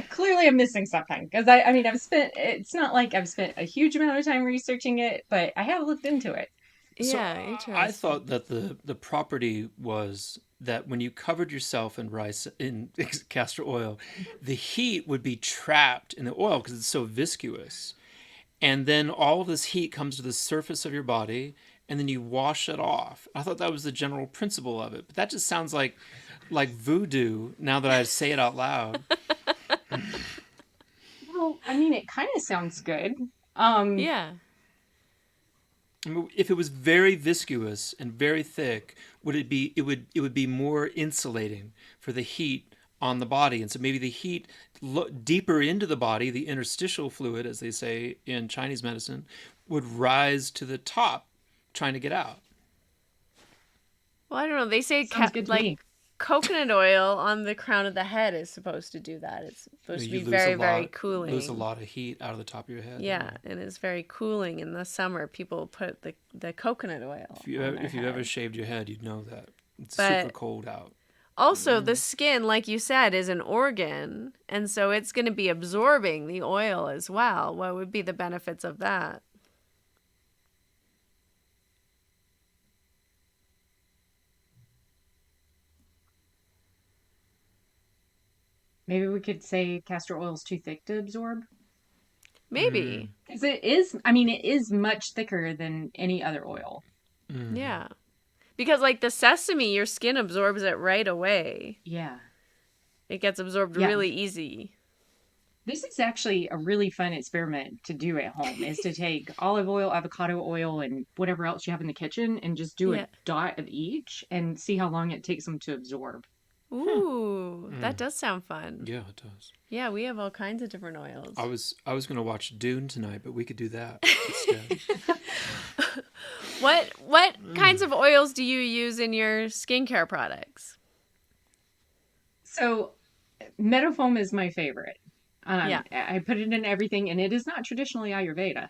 C: Clearly I'm missing something because I mean, it's not like I've spent a huge amount of time researching it, but I have looked into it.
B: So
A: Yeah,
B: I
A: interesting.
B: thought that the property was that when you covered yourself in rice in castor oil, the heat would be trapped in the oil because it's so viscous. And then all of this heat comes to the surface of your body and then you wash it off. I thought that was the general principle of it. But that just sounds like voodoo now that I say it out loud.
C: Well, I mean, it kind of sounds good. Um,
A: Yeah.
B: I mean, if it was very viscous and very thick, would be more insulating for the heat on the body, and so maybe the heat deeper into the body, the interstitial fluid, as they say in Chinese medicine, would rise to the top, trying to get out.
A: Well, I don't know. They say
C: sounds good to
A: like
C: me.
A: coconut oil on the crown of the head is supposed to do that. It's supposed to
B: You
A: be very, very
B: lose a
A: cooling.
B: lot of heat out of the top of your head.
A: Yeah, and it's very cooling in the summer. People put the coconut oil on their
B: If you ever
A: head.
B: shaved your head, you'd know that it's super
A: But
B: cold out.
A: also, the skin, like you said, is an organ, and so it's going to be absorbing the oil as well. What would be the benefits of that?
C: Maybe we could say castor oil is too thick to absorb.
B: Mm,
A: Maybe.
C: Because it is, I mean, it is much thicker than any other oil.
B: mm.
A: Yeah. Because, like the sesame, your skin absorbs it right away.
C: Yeah.
A: It gets absorbed
C: Yeah.
A: really easy.
C: This is actually a really fun experiment to do at home is to take olive oil, avocado oil, and whatever else you have in the kitchen and just do a
A: Yeah.
C: dot of each and see how long it takes them to absorb.
A: Ooh, that
B: Mm.
A: does sound fun.
B: Yeah, it does.
A: Yeah, we have all kinds of different oils.
B: I was gonna watch Dune tonight, but we could do that instead.
A: What kinds of oils do you use in your skincare products?
C: So, Metafoam is my favorite.
A: Yeah.
C: I put it in everything, and it is not traditionally Ayurveda.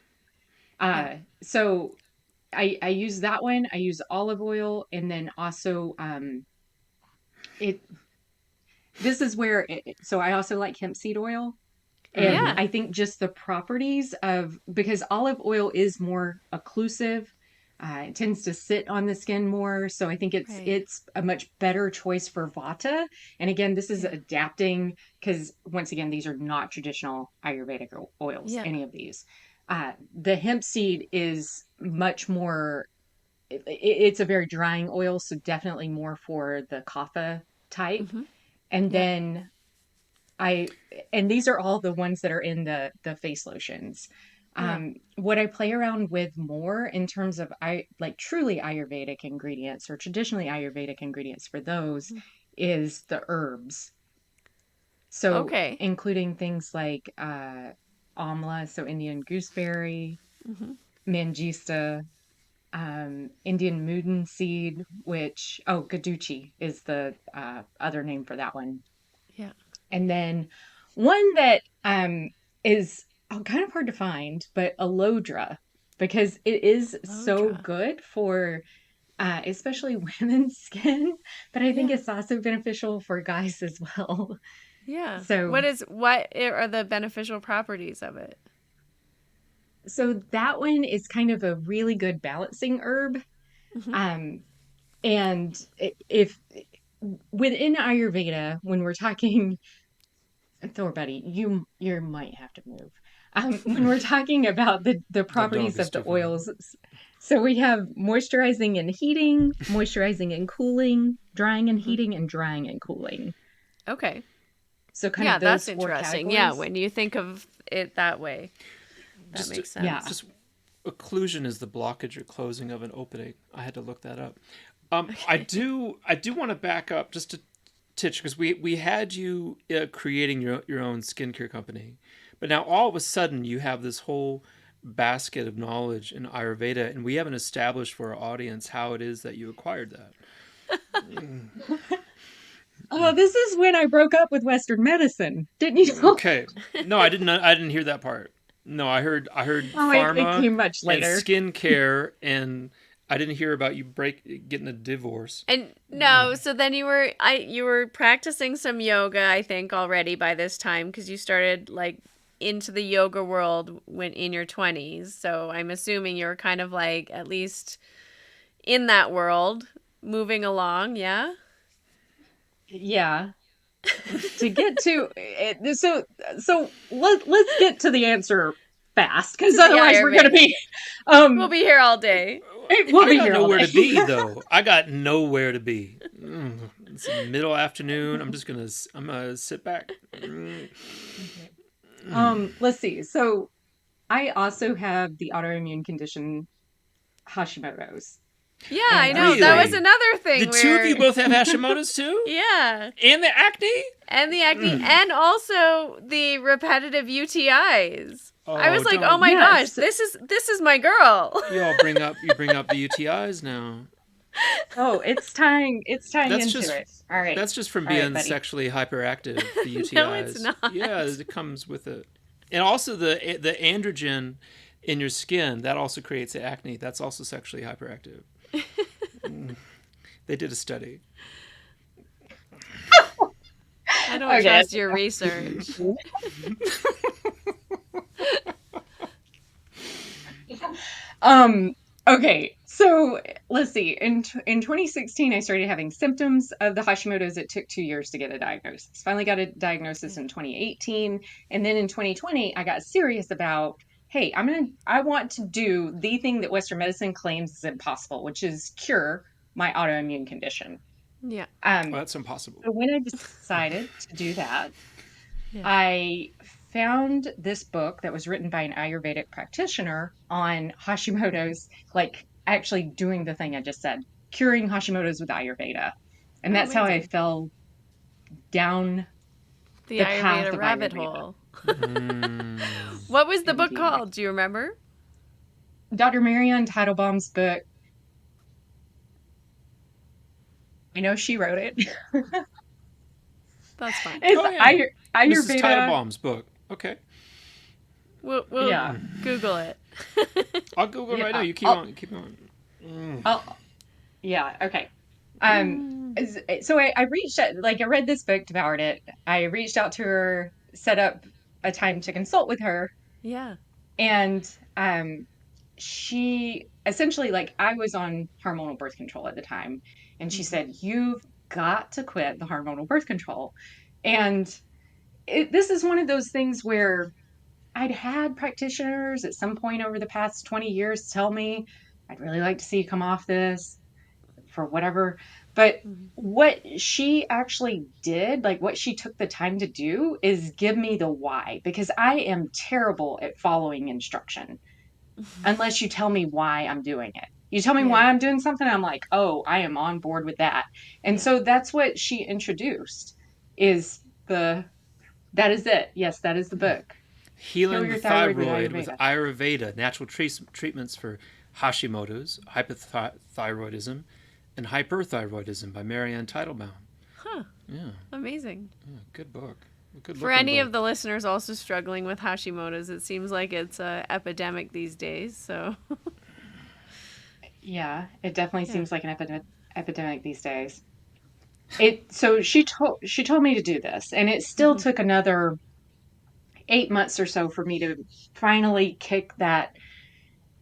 A: Yeah.
C: So I use that one. I use olive oil, and then also it. This is where so I also like hemp seed oil, and
B: Mm-hmm.
A: Yeah.
C: I think just the properties of because olive oil is more occlusive. It tends to sit on the skin more, so I think
A: Right.
C: it's a much better choice for Vata. And again, this is
A: Yeah.
C: adapting because once again, these are not traditional Ayurvedic oils.
A: Yeah.
C: Any of these, the hemp seed is much more. It's a very drying oil, so definitely more for the kapha type.
A: Mm-hmm.
C: And
A: Yeah.
C: then I and these are all the ones that are in the face lotions.
A: Yeah.
C: What I play around with more in terms of I like truly Ayurvedic ingredients or traditionally Ayurvedic ingredients for those is the herbs. So
A: Okay.
C: including things like amla, so Indian gooseberry,
A: Mm-hmm.
C: mangista, Indian mudan seed, which gaduchi is the other name for that one.
A: Yeah.
C: And then one that is kind of hard to find, but alodra, because it is so
A: Lodra.
C: good for especially women's skin, but I think
A: Yeah.
C: it's also beneficial for guys as well.
A: Yeah.
C: So,
A: What are the beneficial properties of it?
C: so that one is kind of a really good balancing herb.
A: Mm-hmm.
C: Um, and if within Ayurveda, when we're talking Thor, buddy, you might have to move. When we're talking about the
B: That dog
C: properties
B: is
C: of the
B: too funny.
C: oils, so we have moisturizing and heating, moisturizing and cooling, drying and
A: Mm-hmm.
C: heating, and drying and cooling.
A: Okay.
C: So kind
A: Yeah,
C: of
A: that's
C: those four
A: interesting. Yeah,
C: categories.
A: when you think of it that way, that
B: Just
A: makes
C: Yeah.
A: sense.
B: just occlusion is the blockage or closing of an opening. I had to look that up.
A: Okay.
B: I do want to back up just to titch because we had you creating your own skincare company, but now all of a sudden you have this whole basket of knowledge in Ayurveda, and we haven't established for our audience how it is that you acquired that.
C: Oh, this is when I broke up with Western medicine. Didn't you know?
B: Okay, no, I didn't. I didn't hear that part. No, I heard
C: Oh, it
B: pharma
C: came much
B: and
C: later.
B: skincare, and I didn't hear about you getting a divorce.
A: And no, so then you were practicing some yoga, I think, already by this time because you started like into the yoga world when in your 20s. So I'm assuming you were kind of like at least in that world, moving along. Yeah.
C: Yeah. To get to it, so let's get to the answer fast, because
A: To the
C: otherwise we're gonna
A: Ayurvedic.
C: be
A: We'll be here all day.
C: we'll
B: I
C: be
B: got
C: here all
B: nowhere
C: day.
B: to be though. I got nowhere to be. It's middle afternoon. I'm gonna sit back.
C: Let's see. So I also have the autoimmune condition Hashimoto's.
A: Yeah, I
C: And
A: know. That was
B: Really?
A: another
B: The
A: thing
B: two of you
A: where
B: both have Hashimoto's too,
A: yeah.
B: and the acne.
A: And the acne and also the repetitive UTIs. I
B: Oh,
A: was like, "Oh
B: don't
A: my gosh,
C: yes.
A: this is my girl."
B: you bring up the UTIs now.
C: Oh, it's tying
B: That's
C: into
B: just
C: it. All right.
B: that's just from
C: All right,
B: being
C: buddy.
B: sexually hyperactive. The
A: No, it's
B: UTIs.
A: not.
B: Yeah, it comes with it, and also the androgen in your skin that also creates acne. That's also sexually hyperactive. They did a study.
A: I don't
C: Okay.
A: trust your research.
C: Um, okay, so let's see. In 2016, I started having symptoms of the Hashimoto's. It took 2 years to get a diagnosis. Finally got a diagnosis in 2018, and then in 2020, I got serious about, hey, I want to do the thing that Western medicine claims is impossible, which is cure my autoimmune condition.
A: Yeah.
B: Well,
C: Um,
B: that's impossible.
C: so when I decided to do that,
A: Yeah.
C: I found this book that was written by an Ayurvedic practitioner on Hashimoto's, like actually doing the thing I just said, curing Hashimoto's with Ayurveda. And
A: Oh,
C: that's how I
A: amazing.
C: fell down
A: The
C: the path
A: Ayurveda
C: of
A: rabbit
C: Ayurveda.
A: hole.
B: Mm.
A: What was the book
C: Indeed.
A: called? Do you remember?
C: Dr. Marianne Teitelbaum's book, I know she wrote it.
A: That's fine.
C: It's
B: Oh yeah, Mrs.
C: Ayurveda.
B: Teitelbaum's book. Okay,
A: We'll Google it.
B: I'll Google right now.
C: Yeah,
B: You keep on. Keep on.
C: I'll, yeah, okay. Um, so I reached out, like I read this book, devoured it. I reached out to her, set up a time to consult with her,
A: Yeah.
C: and she essentially, like, I was on hormonal birth control at the time, and she said, "You've got to quit the hormonal birth control." And this is one of those things where I'd had practitioners at some point over the past 20 years tell me, "I'd really like to see you come off this for whatever." But what she actually did, like what she took the time to do, is give me the why, because I am terrible at following instruction unless you tell me why I'm doing it. You tell me
A: Yeah.
C: why I'm doing something, I'm like, oh, I am on board with that. And
A: Yeah.
C: so that's what she introduced is the that is it. Yes, that is the book. Heal
B: Healing the
C: your thyroid with
B: thyroid with
C: Ayurveda.
B: Ayurveda, natural treatments for Hashimoto's, hypothyroidism, and hyperthyroidism by Marianne Teitelbaum.
A: Huh.
B: Yeah,
A: Amazing.
B: good book. Good
A: For
B: looking
A: any
B: book.
A: of the listeners also struggling with Hashimoto's, it seems like it's a epidemic these days. So
C: Yeah, it definitely
A: yeah.
C: seems like an epidemic these days. So she told me to do this, and it still took another 8 months or so for me to finally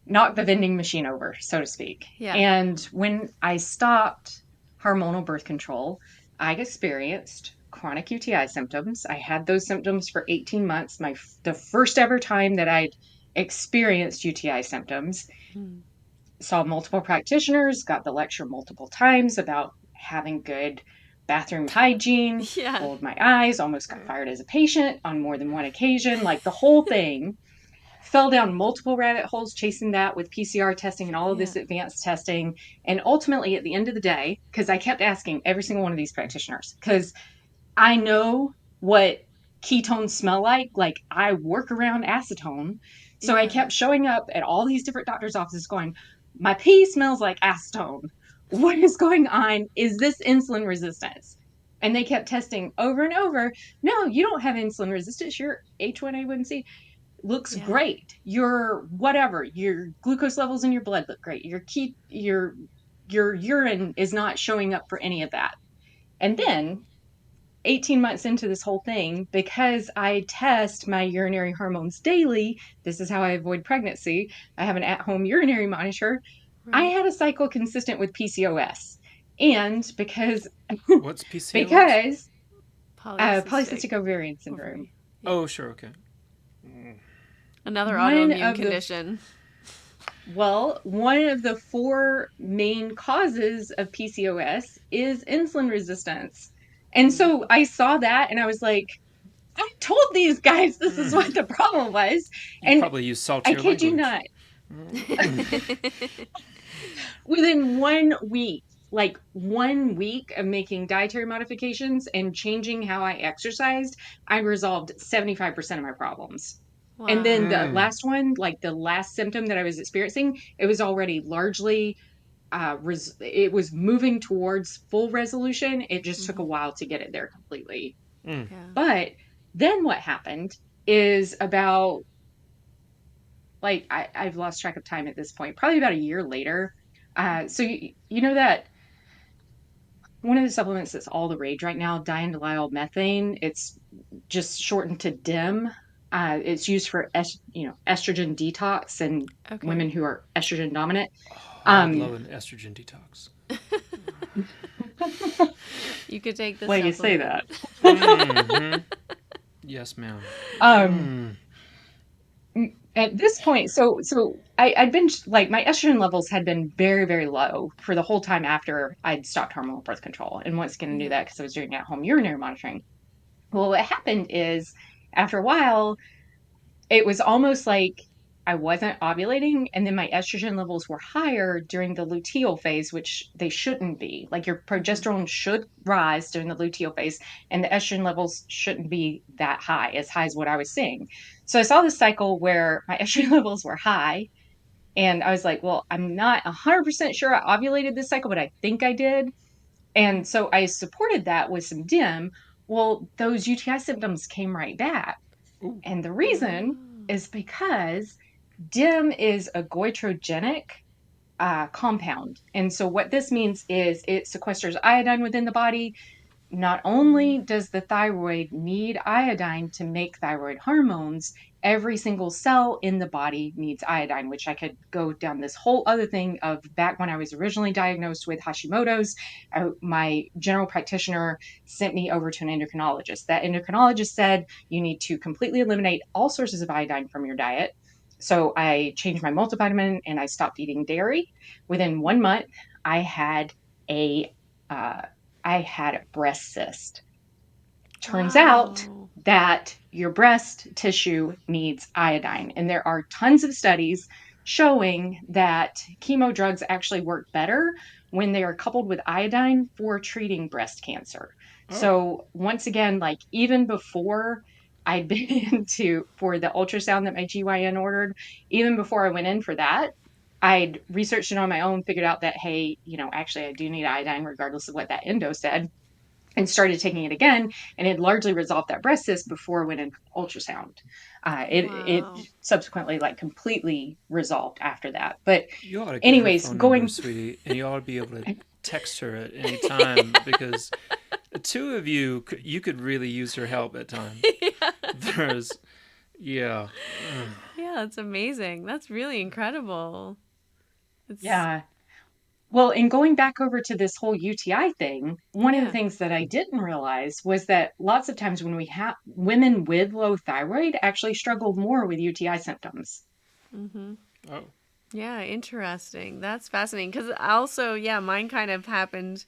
C: knock the vending machine over, so to speak.
A: Yeah.
C: And when I stopped hormonal birth control, I experienced chronic UTI symptoms. I had those symptoms for 18 months, the first ever time that I'd experienced UTI symptoms. Saw multiple practitioners, got the lecture multiple times about having good bathroom hygiene,
A: Yeah.
C: rolled my eyes, almost got fired as a patient on more than one occasion, like the whole thing. Fell down multiple rabbit holes chasing that with PCR testing and all of
A: Yeah.
C: this advanced testing. And ultimately, at the end of the day, because I kept asking every single one of these practitioners, because I know what ketones smell like. Like, I work around acetone. So I
A: Yeah.
C: kept showing up at all these different doctors' offices going, my pee smells like acetone. What is going on? Is this insulin resistance? And they kept testing over and over. No, you don't have insulin resistance. Your H1A1C looks
A: Yeah.
C: great. Your whatever, your glucose levels in your blood look great. Your urine is not showing up for any of that. And then 18 months into this whole thing, because I test my urinary hormones daily, this is how I avoid pregnancy. I have an at-home urinary monitor. I
A: Right.
C: had a cycle consistent with PCOS. And
B: What's PCOS?
C: because
A: Polycystic
C: polycystic ovarian syndrome,
A: ovary. Yeah.
B: Oh, sure, okay.
A: Another
C: one
A: autoimmune
C: of the
A: condition.
C: one of the four main causes of PCOS is insulin resistance. And so
A: Mm-hmm.
C: I saw that and I was like, I told these guys this is what the problem was.
B: You
C: And
B: probably use
C: I
B: saltier
C: kid you
B: language.
C: not, within 1 week, like 1 week of making dietary modifications and changing how I exercised, I resolved 75% of my problems. And then
A: Wow.
C: the last one, like the last symptom that I was experiencing, it was already largely it was moving towards full resolution. It just took
A: Mm-hmm.
C: a while to get it there completely.
B: Mm.
A: Yeah.
C: But then what happened is about like I've lost track of time at this point, probably about a year later. So you know that one of the supplements that's all the rage right now, methane, it's just shortened to DIM. It's used for estrogen detox and
A: Okay.
C: women who are estrogen dominant.
B: Oh, I would love
C: Um,
B: an estrogen detox.
A: You could take the
C: well, you say that.
A: supplement.
B: Mm-hmm. Yes, ma'am.
C: Um,
B: Mm.
C: at this point, I'd been like my estrogen levels had been very, very low for the whole time after I'd stopped hormonal birth control. And once again, I knew
A: Yeah.
C: that because I was doing at home urinary monitoring. Well, what happened is after a while, it was almost like I wasn't ovulating, and then my estrogen levels were higher during the luteal phase, which they shouldn't be. Like your
A: Mm-hmm.
C: progesterone should rise during the luteal phase, and the estrogen levels shouldn't be that high, as high as what I was seeing. So I saw this cycle where my estrogen levels were high, and I was like, well, I'm not 100% sure I ovulated this cycle, but I think I did. And so I supported that with some DIM. Well, those UTI symptoms came right back.
B: Ooh.
C: And the
A: Oh.
C: reason is because DIM is a goitrogenic compound. And so what this means is it sequesters iodine within the body. Not
A: Mm-hmm.
C: only does the thyroid need iodine to make thyroid hormones, every single cell in the body needs iodine, which I could go down this whole other thing of back when I was originally diagnosed with Hashimoto's. My general practitioner sent me over to an endocrinologist. That endocrinologist said you need to completely eliminate all sources of iodine from your diet. So I changed my multivitamin and I stopped eating dairy. Within 1 month, I had a uh, I had a breast cyst. Turns out
A: Wow.
C: that your breast tissue needs iodine. And there are tons of studies showing that chemo drugs actually work better when they are coupled with iodine for treating breast cancer.
B: Oh.
C: So, once again, like even before I'd been into for the ultrasound that my GYN ordered, even before I went in for that, I'd researched it on my own, figured out that, hey, actually, I do need iodine regardless of what that endo said, and started taking it again, and it largely resolved that breast cyst before I went in ultrasound. It
A: Wow.
C: subsequently like completely resolved after that. But
B: You ought to get her
C: anyways,
B: phone number,
C: going
B: sweetie, and you ought to be able to text her at any time because the two of you, you could really use her help at times.
A: Yeah.
B: There's, yeah.
A: Yeah, it's amazing. That's really incredible. It's
C: yeah. Well, in going back over to this whole UTI thing, one of the
A: yeah.
C: things that I didn't realize was that lots of times when we have women with low thyroid actually struggle more with UTI symptoms.
A: Mm-hmm.
B: Oh.
A: Yeah, interesting. That's fascinating because also, yeah, mine kind of happened.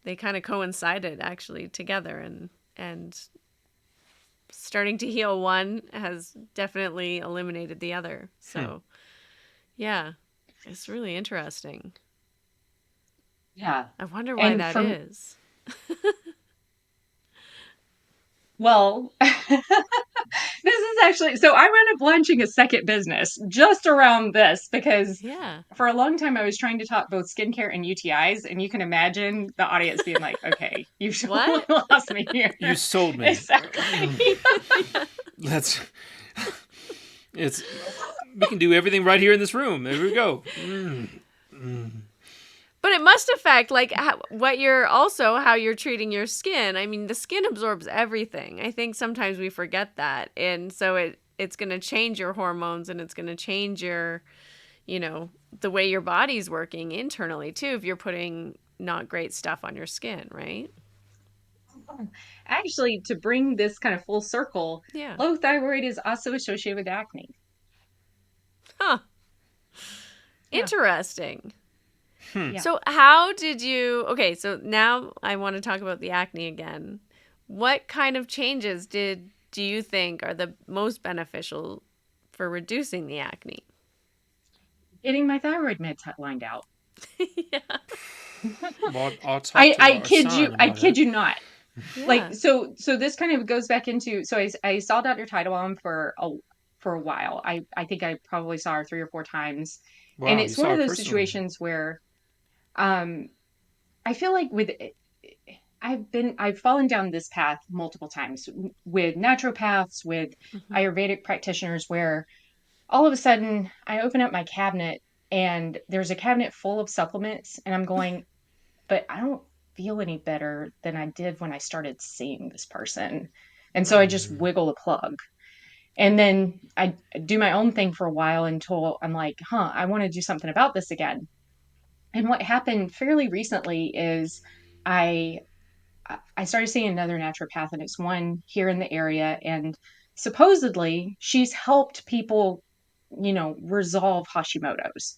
A: They kind of coincided actually together, and starting to heal one has definitely eliminated the other.
B: Hmm.
A: So, yeah, it's really interesting.
C: Yeah.
A: I wonder why
C: And
A: that
C: from
A: is.
C: Well, this is actually so I wound up launching a second business just around this because
A: Yeah.
C: for a long time I was trying to talk both skincare and UTIs, and you can imagine the audience being like, "Okay, you've totally
A: What?
C: lost me here."
B: You sold me.
C: Exactly.
A: Yeah.
B: That's, it's, we can do everything right here in this room. There we go. Mm. Mm.
A: But it must affect like how you're treating your skin. I mean, the skin absorbs everything. I think sometimes we forget that. And so it's going to change your hormones and it's going to change your, the way your body's working internally too, if you're putting not great stuff on your skin, right?
C: Actually, to bring this kind of full circle,
A: Yeah.
C: low thyroid is also associated with acne.
A: Huh.
C: Yeah.
A: Interesting.
C: Yeah.
A: So, how did you? Okay, so now I want to talk about the acne again. What kind of changes do you think are the most beneficial for reducing the acne?
C: Getting my thyroid meds lined out.
A: Yeah.
B: Well, I'll talk to
C: I
B: our
C: kid you,
B: son
C: I
B: about
C: kid
B: it.
C: you not. Like
A: Yeah.
C: so this kind of goes back into, so I saw Dr. Teitelbaum for a while. I think I probably saw her 3 or 4 times. And
B: Wow, you
C: it's one
B: saw
C: of
B: her
C: those
B: personally.
C: situations where um I feel like I've fallen down this path multiple times with naturopaths, with
A: Hmm.
C: Ayurvedic practitioners, where all of a sudden I open up my cabinet and there's a cabinet full of supplements, and I'm going, but I don't feel any better than I did when I started seeing this person. And so I
A: Right.
C: just wiggle the plug. And then I do my own thing for a while until I'm like, I want to do something about this again. And what happened fairly recently is I I started seeing another naturopath, and it's one here in the area, and supposedly she's helped people, resolve Hashimoto's.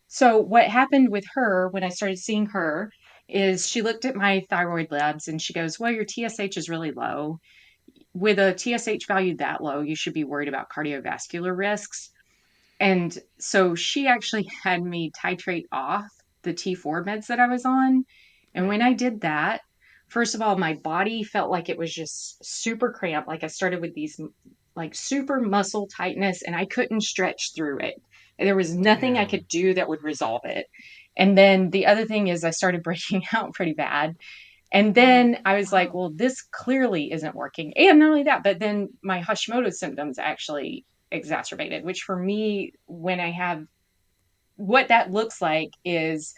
C: So what happened with her when I started seeing her is she looked at my thyroid labs and she goes, "Well, your TSH is really low. With a TSH value that low, you should be worried about cardiovascular risks." And so she actually had me titrate off the T4 meds that I was on. And
A: Right.
C: when I did that, first of all, my body felt like it was just super cramped. Like I started with these like super muscle tightness and I couldn't stretch through it. And there was nothing I
B: Damn.
C: could do that would resolve it. And then the other thing is I started breaking out pretty bad. And
A: Oh,
C: then I was like,
A: wow.
C: well, this clearly isn't working. And not only that, but then my Hashimoto symptoms actually exacerbated, which for me, when I have what that looks like is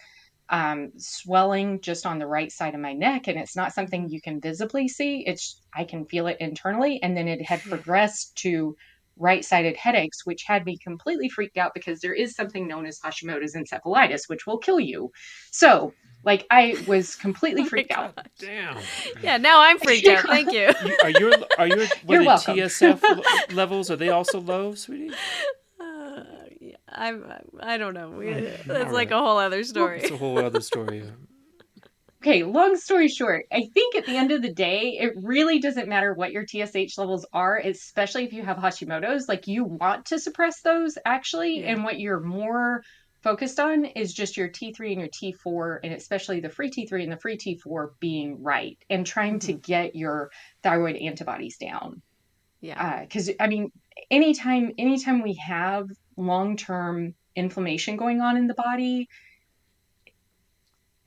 C: swelling just on the right side of my neck. And it's not something
A: Hmm.
C: you can visibly see. I can feel it internally. And then it had
A: Yeah.
C: progressed to right sided headaches, which had me completely freaked out because there is something known as Hashimoto's encephalitis, which will kill you. So, like, I was completely
A: Oh my
C: freaked out.
A: gosh.
B: Damn.
A: Yeah, now I'm freaked out.
C: Yeah,
A: Thank you.
B: Are your what are
C: you're
B: they
C: welcome.
B: TSF levels? Are they also low, sweetie?
A: Yeah, I don't know.
B: All
A: That's like
B: right.
A: a whole other
C: Well,
B: It's
A: story.
B: a whole other story.
C: okay, long story short, I think at the end of the day, it really doesn't matter what your TSH levels are, especially if you have Hashimoto's. Like, you want to suppress those actually.
A: Yeah.
C: And what you're more focused on is just your T3 and your T4, and especially the free T3 and the free T4 being right and trying to
A: Hmm.
C: get your thyroid antibodies down.
A: Yeah.
C: Because I mean, anytime we have long-term inflammation going on in the body,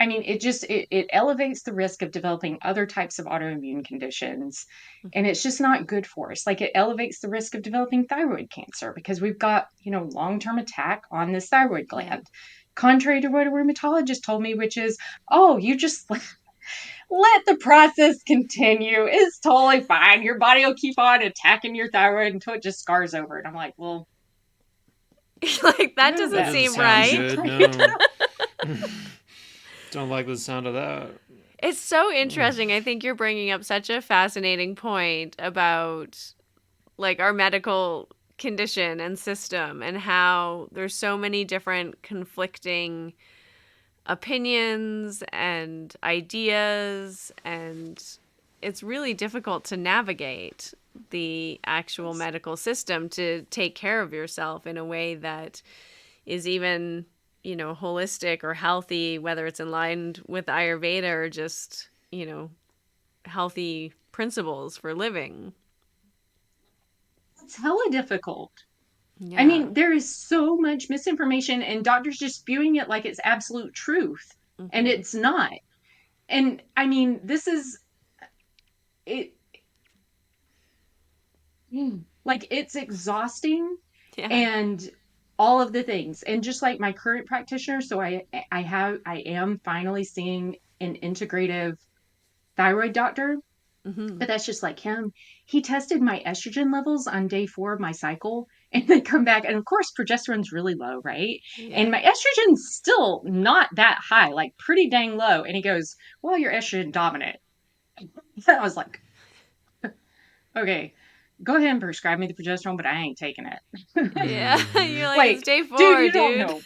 C: I mean, it elevates the risk of developing other types of autoimmune conditions, and it's just not good for us. Like, it elevates the risk of developing thyroid cancer because we've got, long-term attack on this thyroid
A: Yeah.
C: gland. Contrary to what a rheumatologist told me, which is, oh, you just let the process continue. It's totally fine. Your body will keep on attacking your thyroid until it just scars over. And I'm like, well,
A: Like that
B: That
A: doesn't
B: doesn't
A: seem
B: sound
A: right.
B: good. No. Don't like the sound of that.
A: It's so interesting. I think you're bringing up such a fascinating point about like our medical condition and system and how there's so many different conflicting opinions and ideas, and it's really difficult to navigate the actual medical system to take care of yourself in a way that is even, holistic or healthy, whether it's in line with Ayurveda or just, healthy principles for living.
C: it's hella difficult. I
A: Yeah.
C: mean, there is so much misinformation, and doctors just spewing it like it's absolute truth, and
A: Hmm.
C: it's not. And I mean, this is it. Like, it's exhausting,
A: Yeah.
C: and all of the things, and just like my current practitioner. So I am finally seeing an integrative thyroid doctor,
A: Hmm.
C: but that's just like him. He tested my estrogen levels on day 4 of my cycle, And they come back, and of course, progesterone's really low, right?
A: Yeah.
C: And my estrogen's still not that high, like pretty dang low. And he goes, well, you're estrogen dominant. And I was like, okay, go ahead and prescribe me the progesterone, but I ain't taking it.
A: Yeah.
B: Mm-hmm.
A: You're like, it's
C: Like,
A: day
C: dude,
A: 4,
C: you don't
A: dude.
C: know.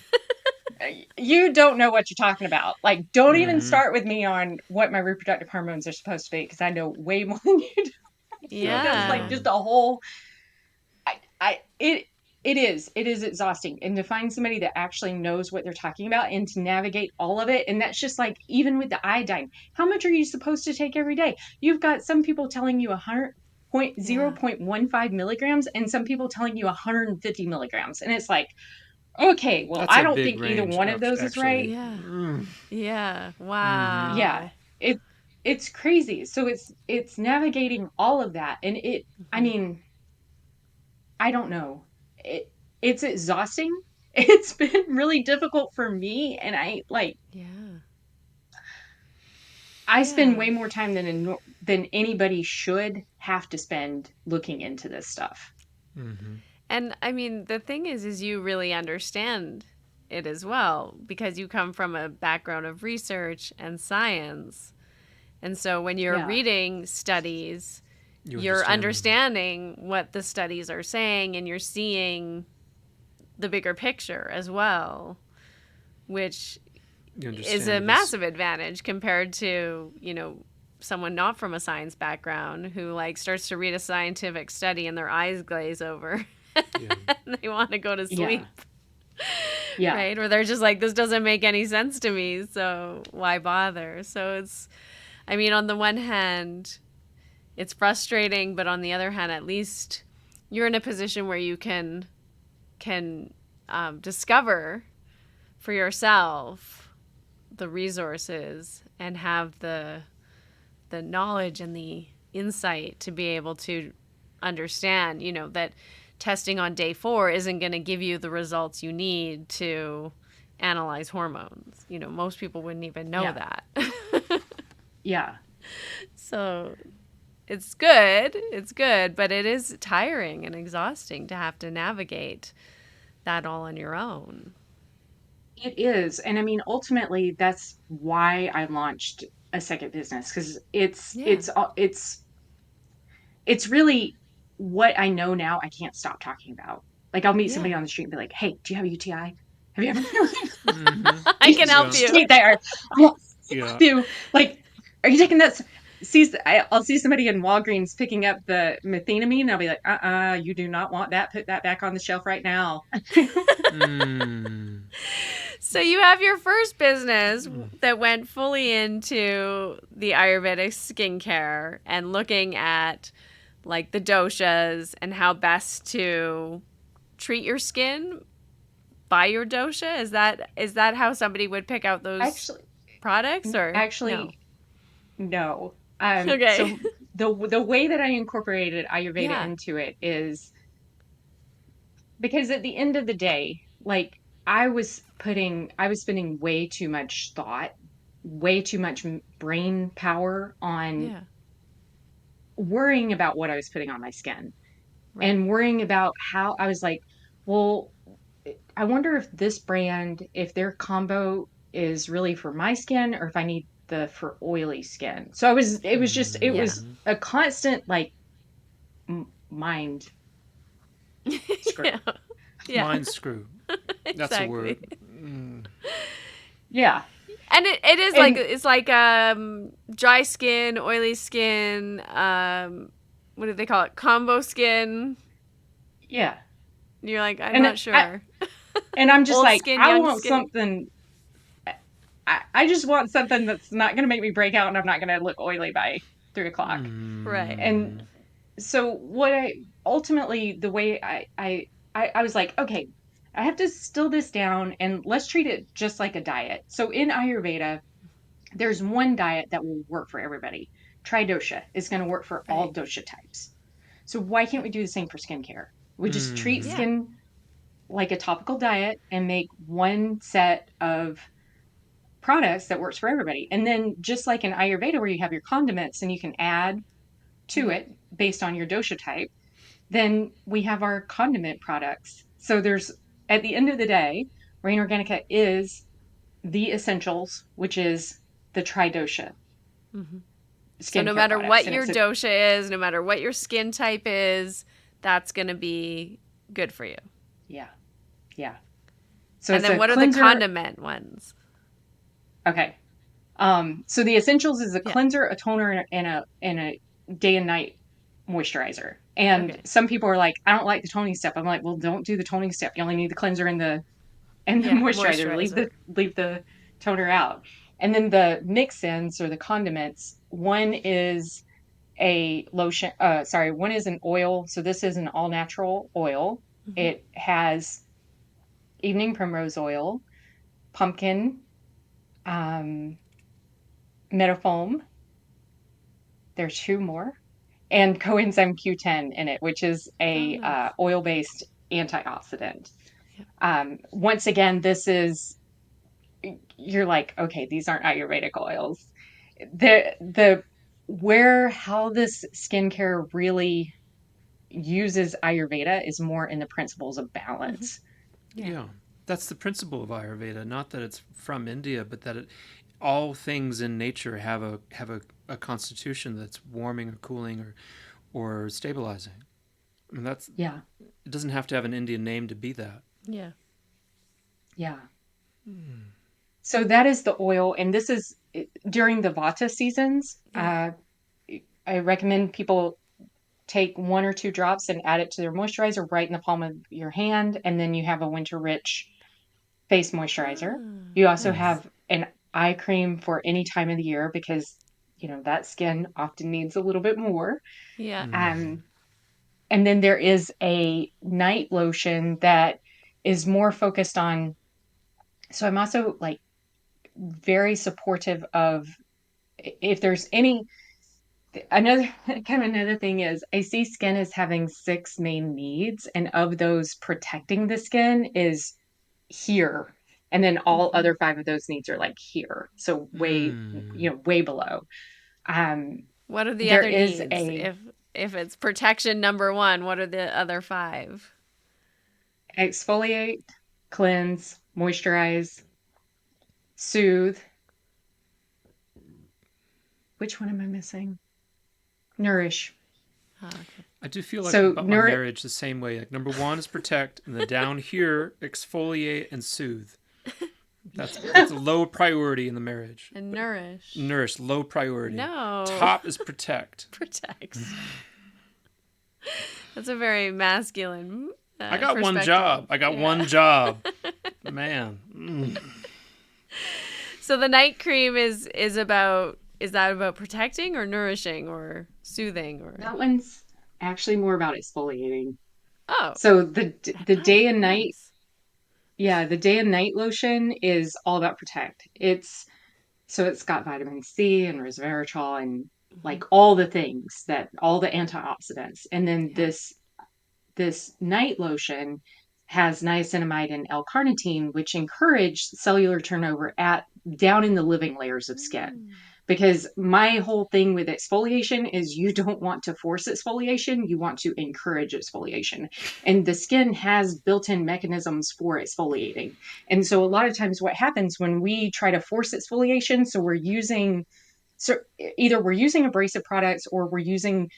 C: You don't know what you're talking about. Like, don't even
B: Mm-hmm.
C: start with me on what my reproductive hormones are supposed to be, because I know way more than you do. So that's like
A: Yeah.
C: just a whole I it is exhausting, and to find somebody that actually knows what they're talking about and to navigate all of it. And that's just like, even with the iodine, how much are you supposed to take every day? You've got some people telling you 100 point zero
A: Yeah.
C: point 0.15 milligrams, and some people telling you 150 milligrams, and it's like, okay, well,
B: That's
C: I
B: a
C: don't
B: big
C: think either
B: range,
C: one of those is right.
B: actually.
A: Yeah.
B: Mm.
A: Yeah.
B: Mm-hmm.
C: Yeah,
A: Wow.
C: it's crazy. So it's navigating all of that, and I
A: Hmm.
C: mean, I don't know. It's exhausting. It's been really difficult for me, and
A: Yeah.
C: I spend
A: Yeah.
C: way more time than anybody should have to spend looking into this stuff.
B: Mm-hmm.
A: And I mean, the thing is you really understand it as well because you come from a background of research and science. And so when you're
C: Yeah.
A: reading studies,
B: You
A: you're
B: understand them.
A: understanding what the studies are saying and you're seeing the bigger picture as well, which
B: You
A: is a
B: understand it is.
A: massive advantage compared to, someone not from a science background who like starts to read a scientific study and their eyes glaze over
B: Yeah.
A: and they want to go to
C: Yeah.
A: sleep.
C: Yeah.
A: Right? Or they're just like, this doesn't make any sense to me, so why bother? So I mean, on the one hand, it's frustrating, but on the other hand, at least you're in a position where you can discover for yourself the resources and have the knowledge and the insight to be able to understand, that testing on day 4 isn't going to give you the results you need to analyze hormones. Most people wouldn't even know
C: Yeah.
A: that.
C: Yeah.
A: So it's good, but it is tiring and exhausting to have to navigate that all on your own.
C: It is. And I mean, ultimately, that's why I launched a second business, because
A: Yeah.
C: it's really what I know now I can't stop talking about. Like, I'll meet
A: Yeah.
C: somebody on the street and be like, "Hey, do you have a UTI? Have you ever
B: Mm-hmm.
A: I can help
B: Yeah.
A: you.
C: straight there? I'll
B: Yeah.
C: do like, are you taking that?" I'll see somebody in Walgreens picking up the methenamine, and I'll be like, you do not want that. Put that back on the shelf right now.
B: Mm.
A: So you have your first business that went fully into the Ayurvedic skincare and looking at like the doshas and how best to treat your skin by your dosha. Is that how somebody would pick out those
C: Actually,
A: products or no?
C: actually, no.
A: Okay.
C: So the way that I incorporated Ayurveda
A: Yeah.
C: into it is because at the end of the day, like, I was spending way too much thought, way too much brain power on
A: Yeah.
C: worrying about what I was putting on my skin,
A: Right.
C: and worrying about how I was like, well, I wonder if this brand, if their combo is really for my skin, or if I need the for oily skin. So it
A: Yeah.
C: was a constant, like, mind
A: Yeah.
C: screw.
A: Yeah.
B: Mind screw. That's a word.
A: Exactly.
B: Mm.
C: Yeah.
A: And it is like
C: And
A: it's like dry skin, oily skin, what do they call it? Combo skin.
C: yeah.
A: You're like, I'm
C: And
A: not sure.
C: I'm just
A: Old
C: like,
A: skin,
C: I
A: young
C: want
A: skin.
C: something. I just want something that's not going to make me break out, and I'm not going to look oily by 3 o'clock.
A: Right.
C: And
B: Mm.
C: so what I ultimately, the way I was like, okay, I have to still this down, and let's treat it just like a diet. So in Ayurveda, there's one diet that will work for everybody. Tridosha is going to work for all
A: Right.
C: dosha types. So why can't
A: Yeah.
C: we do the same for skincare? We just treat
B: Mm-hmm.
A: Yeah.
C: skin like a topical diet and make one set of products that works for everybody. And then, just like in Ayurveda, where you have your condiments and you can add to
A: Yeah.
C: it based on your dosha type, then we have our condiment products. So there's, at the end of the day, Rain Organica is the essentials, which is the tridosha
A: So no
C: skincare
A: matter
C: products.
A: what
C: And
A: your
C: it's a,
A: dosha is, no matter what your skin type is, that's going to be good for you.
C: yeah, yeah. So
A: And
C: it's
A: then
C: a
A: what are the
C: cleanser.
A: condiment ones?
C: Okay. So the essentials is a
A: Yeah.
C: cleanser, a toner, and a day and night moisturizer. And
A: Okay.
C: some people are like, I don't like the toning step. I'm like, well, don't do the toning step. You only need the cleanser and the
A: Yeah,
C: moisturizer.
A: moisturizer.
C: Leave the toner out. And then the mix-ins or the condiments, one is a lotion, one is an oil. So this is an all natural oil. It has evening primrose oil, pumpkin, um, metafoam. There's two more, and coenzyme Q10 in it, which is
A: Oh,
C: a
A: nice.
C: oil-based antioxidant.
A: Yeah.
C: Once again, this is, you're like, okay, these aren't Ayurvedic oils. The where how this skincare really uses Ayurveda is more in the principles of balance.
A: Yeah.
B: Yeah, that's the principle of Ayurveda. Not that it's from India, but that all things in nature have a constitution that's warming or cooling or stabilizing. I mean,
C: Yeah,
B: it doesn't have to have an Indian name to be that.
A: Yeah.
C: yeah. So that is the oil, and this is during the Vata seasons.
A: Yeah.
C: I recommend people take one or two drops and add it to their moisturizer right in the palm of your hand, and then you have a winter rich face moisturizer.
A: Ah,
C: You also
A: nice.
C: have an eye cream for any time of the year because that skin often needs a little bit more.
A: Yeah.
C: Um, and then there is a night lotion that is more focused on. So I'm also like very supportive of, if there's any another another thing is, I see skin as having six main needs, and of those, protecting the skin is here, and then all other five of those needs are like here, so way,
B: Hmm.
C: way below. um
A: What are the
C: there
A: other
C: is
A: needs?
C: a
A: If it's protection number one, what are the other five?
C: exfoliate, cleanse, moisturize, soothe. Which one am I missing? Nourish.
A: Oh, okay.
B: I do feel like
C: So
B: about my marriage the same way. Like number one is protect, and then down here exfoliate and soothe. That's a low priority in the marriage.
A: And nourish.
B: Nourish, low priority.
A: No.
B: Top is protect.
A: Protect. That's a very masculine
B: I got one
A: perspective.
B: job. I got
A: Yeah.
B: one job. Man. Mm.
A: So the night cream is that about protecting or nourishing or soothing or
C: that one's actually more about exfoliating.
A: oh
C: So the
A: oh
C: day and night,
A: nice.
C: yeah, the day and night lotion is all about protect. It's got vitamin C and resveratrol and like all the things, that all the antioxidants. And then
A: Yeah.
C: this night lotion has niacinamide and L-carnitine, which encourage cellular turnover at down in the living layers of skin. Because my whole thing with exfoliation is, you don't want to force exfoliation, you want to encourage exfoliation. And the skin has built-in mechanisms for exfoliating. And so a lot of times what happens when we try to force exfoliation, so either we're using abrasive products, or we're using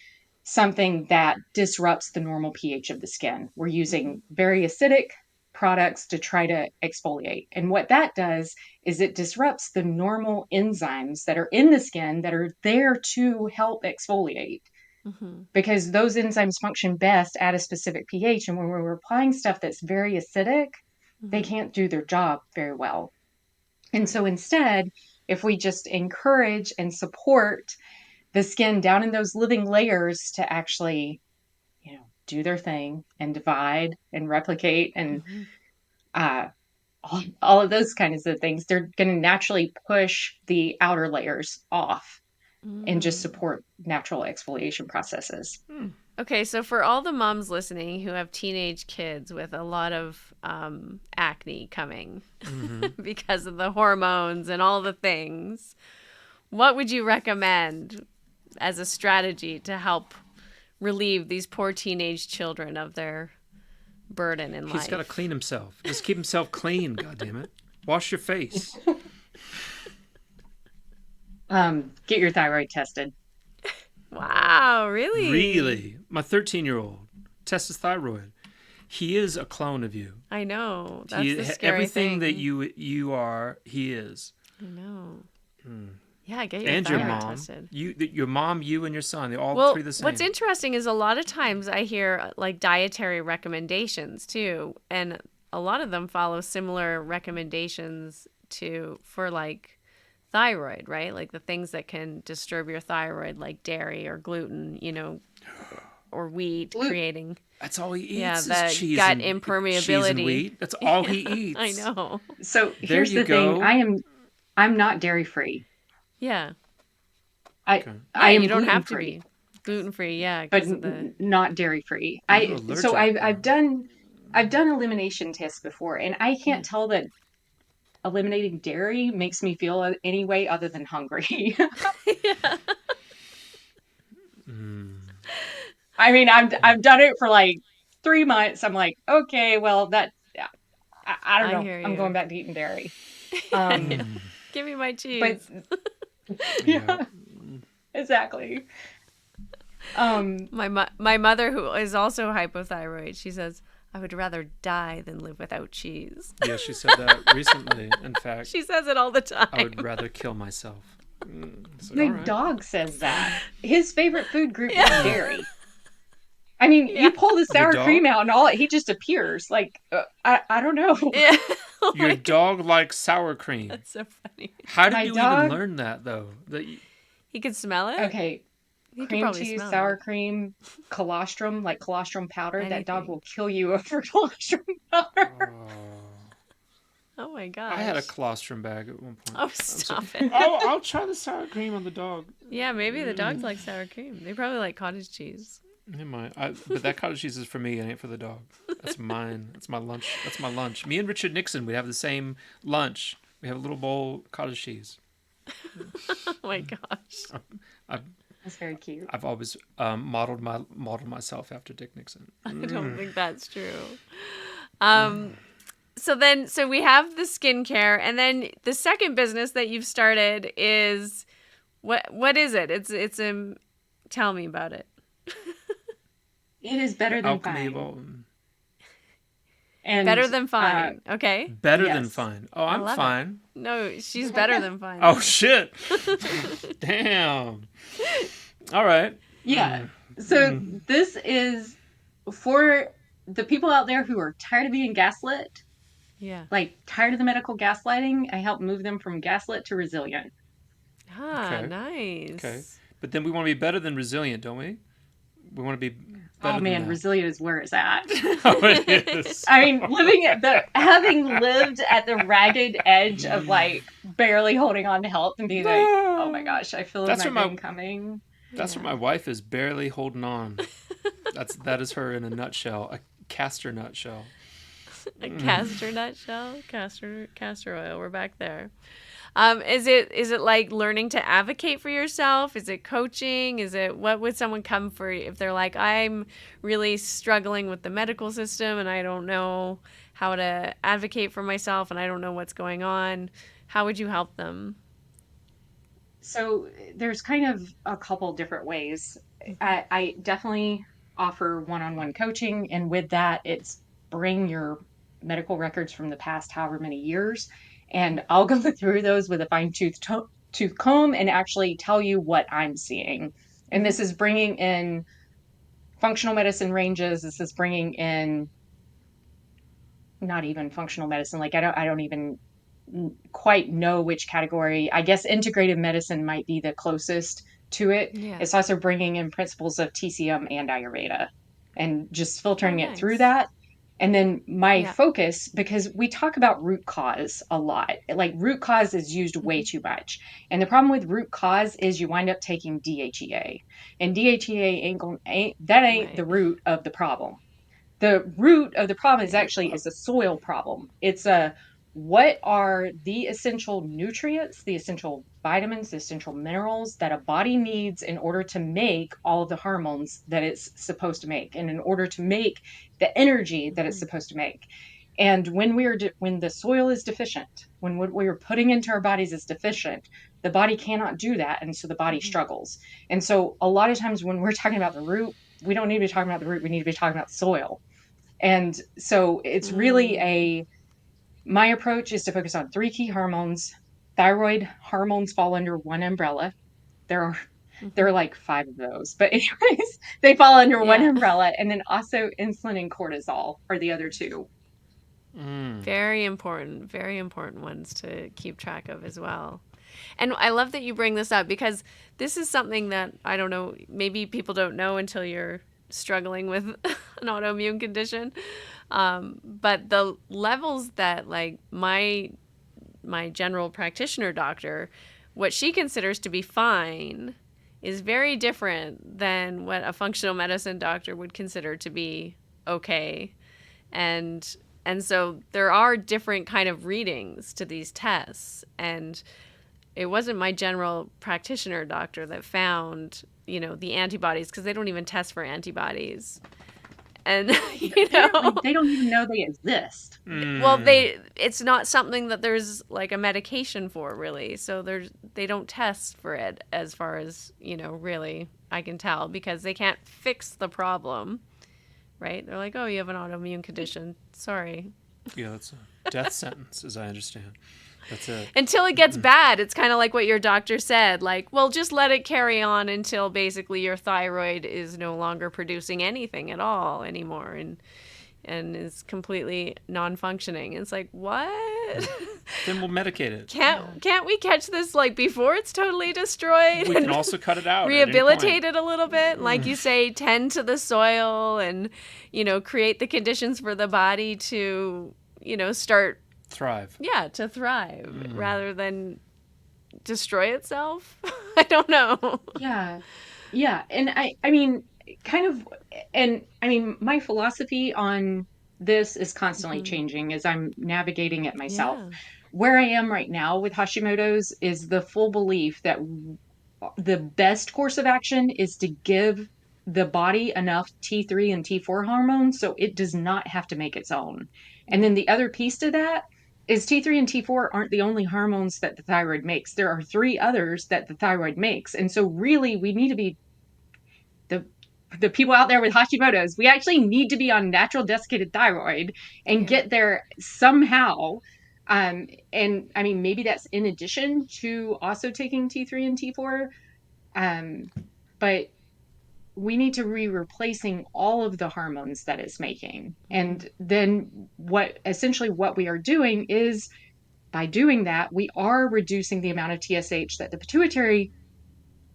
C: something that disrupts the normal pH of the skin. We're using very acidic products to try to exfoliate. And what that does is it disrupts the normal enzymes that are in the skin that are there to help exfoliate, because those enzymes function best at a specific pH. And when we're applying stuff that's very acidic, they can't do their job very well. And
A: Right.
C: so instead, if we just encourage and support the skin down in those living layers to actually, do their thing and divide and replicate and uh, all of those kinds of things, they're going to naturally push the outer layers off and just support natural exfoliation processes.
A: Okay, so for all the moms listening who have teenage kids with a lot of acne coming because of the hormones and all the things, what would you recommend as a strategy to help relieve these poor teenage children of their burden in
B: He's got to
A: life.
B: clean himself. Just keep himself clean, goddammit. Wash your face.
C: Get your thyroid tested.
A: Wow, really?
B: Really? My 13-year-old tests his thyroid. He is a clone of you.
A: I know. That's the scary
B: everything
A: thing.
B: that you are, he is.
A: I know. Yeah, get your
B: And your
A: thyroid
B: mom.
A: tested.
B: Your mom, you, and your son. They're all
A: Well,
B: three the same.
A: what's interesting is a lot of times I hear like dietary recommendations too, and a lot of them follow similar recommendations for like thyroid, right? Like the things that can disturb your thyroid, like dairy or gluten, or wheat, creating
B: That's all he eats.
A: yeah,
B: is
A: the
B: cheese
A: gut
B: and,
A: impermeability.
B: Cheese and wheat. That's all he eats.
A: I know.
C: So
B: There
C: here's
B: you
C: the thing.
B: go.
C: I'm not dairy free.
A: Yeah.
C: I
B: Okay.
C: I
A: Yeah,
C: am
A: you don't
C: gluten
A: have to
C: free,
A: be gluten free. Yeah,
C: but
A: because of the
C: not dairy free.
B: You're
C: So
B: allergic.
C: I've done elimination tests before, and I can't tell that eliminating dairy makes me feel any way other than hungry.
A: yeah.
C: I mean, I've done it for like 3 months. I'm like, okay, well I don't
A: I
C: know.
A: hear
C: I'm going
A: you.
C: back to eating dairy.
A: Yeah.
C: Um,
A: Give me my
C: but
A: cheese.
B: Yeah.
C: yeah, exactly. Um,
A: My mother, who is also hypothyroid, she says, I would rather die than live without cheese.
B: Yeah, she said that recently. In fact,
A: She says it all the time.
B: I would rather kill myself. So,
C: my
B: all right.
C: dog says that his favorite food group is
A: Yeah.
C: dairy. I mean,
A: Yeah.
C: you pull the
B: Your
C: sour cream
B: dog?
C: out and all he just appears. Like I don't know.
A: Yeah. Oh
B: Your
A: my
B: dog likes sour cream.
A: That's so funny.
B: How
C: My
B: did you
C: dog.
B: even learn that, though?
A: He could smell it?
C: Okay,
A: He could
C: cream
A: probably
C: cheese,
A: smell
C: sour
A: it.
C: cream, colostrum, like colostrum powder. That dog
A: Anything.
C: will kill you over colostrum powder.
A: Oh my
B: I had a
A: gosh.
B: colostrum bag at one point.
A: Oh, stop it.
B: I'll try the sour cream on the dog.
A: Yeah, maybe the dogs like sour cream. They probably like cottage cheese.
B: It might. But that cottage cheese is for me. It ain't for the dog. That's mine. That's my lunch. That's my lunch. Me and Richard Nixon, we have the same lunch. We have a little bowl of cottage cheese.
A: Oh my gosh.
B: I've
C: That's very cute.
B: I've always modeled myself after Dick Nixon.
A: I don't think that's true. So we have the skincare, and then the second business that you've started is what is it? It's tell me about it.
C: It is better than
B: Alchemy
C: fine.
B: evolved.
C: And
A: Better than fine. Okay.
B: Better than
C: Yes.
B: fine. Oh, I'm
A: love it.
B: fine.
A: No, she's better than fine.
B: Oh shit! Damn. All right.
C: yeah. So this is for the people out there who are tired of being gaslit,
A: Yeah.
C: like tired of the medical gaslighting. I help move them from gaslit to resilient.
A: Ah,
B: Okay.
A: nice.
B: Okay. But then we want to be better than resilient, don't we? We want to be better
C: Oh man,
B: than that.
C: resilient is where it's at.
B: Oh, it is.
C: I mean, having lived at the ragged edge of like barely holding on to health and being like, oh my gosh, I feel
B: That's
C: my
B: what my-
C: brain coming.
B: That's what my wife is, barely holding on. That is her in a nutshell, a castor nutshell.
A: A castor nutshell, castor oil. We're back there. Is it like learning to advocate for yourself? Is it coaching? Is it what would someone come for if they're like, I'm really struggling with the medical system and I don't know how to advocate for myself and I don't know what's going on? How would you help them?
C: So there's kind of a couple different ways. I definitely offer one-on-one coaching, and with that, it's bring your medical records from the past however many years, and I'll go through those with a fine tooth comb and actually tell you what I'm seeing. And this is bringing in functional medicine ranges. This is bringing in not even functional medicine. Like I don't even quite know which category. I guess integrative medicine might be the closest to it.
A: Yeah.
C: It's also bringing in principles of TCM and Ayurveda and just filtering it through
A: nice.
C: that. And then my
A: Yeah.
C: focus, because we talk about root cause a lot, like root cause is used way too much. And the problem with root cause is you wind up taking DHEA, and DHEA ain't
A: Right.
C: the root of the problem. The root of the problem is a soil problem. It's a what are the essential nutrients, the essential vitamins, the essential minerals that a body needs in order to make all of the hormones that it's supposed to make, and in order to make the energy that it's
A: Mhm.
C: supposed to make. And when when the soil is deficient, when what we're putting into our bodies is deficient, the body cannot do that, and so the body
A: Mhm.
C: struggles. And so a lot of times when we're talking about the root, we don't need to be talking about the root, we need to be talking about soil. And so it's really
A: Mm.
C: my approach is to focus on three key hormones. Thyroid hormones fall under one umbrella. There are there
A: Mhm.
C: are like five of those, but anyways, they fall under one
A: Yeah.
C: umbrella. And then also insulin and cortisol are the other two.
B: Mm.
A: Very important ones to keep track of as well. And I love that you bring this up because this is something that I don't know, maybe people don't know until you're struggling with an autoimmune condition. But the levels that like my general practitioner doctor, what she considers to be fine is very different than what a functional medicine doctor would consider to be okay. And and so there are different kind of readings to these tests, and it wasn't my general practitioner doctor that found, the antibodies, because they don't even test for antibodies. And
C: Apparently, they don't even know they exist.
A: well,
B: Mm.
A: it's not something that there's like a medication for, really. So they don't test for it, as far as, really I can tell, because they can't fix the problem, right? They're like, "Oh, you have an autoimmune condition. Sorry."
B: Yeah, that's a death sentence, as I understand. That's it.
A: Until it gets bad, it's kind of like what your doctor said, like, well, just let it carry on until basically your thyroid is no longer producing anything at all anymore, and is completely non-functioning. It's like, what?
B: Then we'll medicate it.
C: Yeah.
A: Can't we catch this like before it's totally destroyed
B: We can
A: and
B: also cut it out at any point.
A: rehabilitate it a little bit? Like you say, tend to the soil and, create the conditions for the body to, start,
B: Thrive.
A: yeah, to thrive rather than destroy itself. I don't know.
C: Yeah. Yeah. And I mean, kind of, and I mean, my philosophy on this is constantly
A: Hmm.
C: changing as I'm navigating it myself.
A: Yeah.
C: Where I am right now with Hashimoto's is the full belief that the best course of action is to give the body enough T3 and T4 hormones so it does not have to make its own. And then
A: Yeah.
C: the other piece to that is T3 and T4 aren't the only hormones that the thyroid makes. There are three others that the thyroid makes. And so really we need to be the the people out there with Hashimoto's, we actually need to be on natural desiccated thyroid and
A: Yeah.
C: get there somehow. And I mean, maybe that's in addition to also taking T3 and T4. Um, but we need to be replacing all of the hormones that it's making.
A: Hmm.
C: And then what we are doing is by doing that, we are reducing the amount of TSH that the pituitary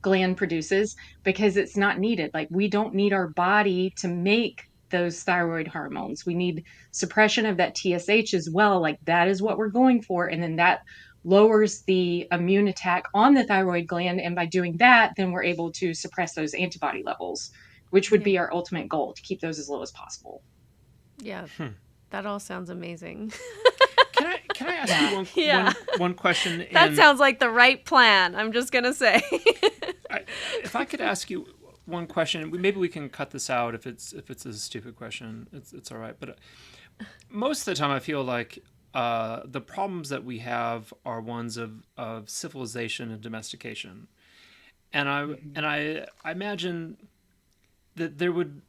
C: gland produces because it's not needed. Like we don't need our body to make those thyroid hormones. We need suppression of that TSH as well. Like that is what we're going for. And then that lowers the immune attack on the thyroid gland. And by doing that, then we're able to suppress those antibody levels, which would
A: Yeah.
C: be our ultimate goal to keep those as low as possible.
A: Yeah.
B: Hmm.
A: That all sounds amazing.
B: Can I ask you
C: Yeah.
A: Yeah.
B: one question?
A: That
B: And
A: sounds like the right plan. I'm just going to say.
B: if I could ask you one question, maybe we can cut this out if it's a stupid question. It's all right. But most of the time, I feel like the problems that we have are ones of civilization and domestication, and I imagine that there would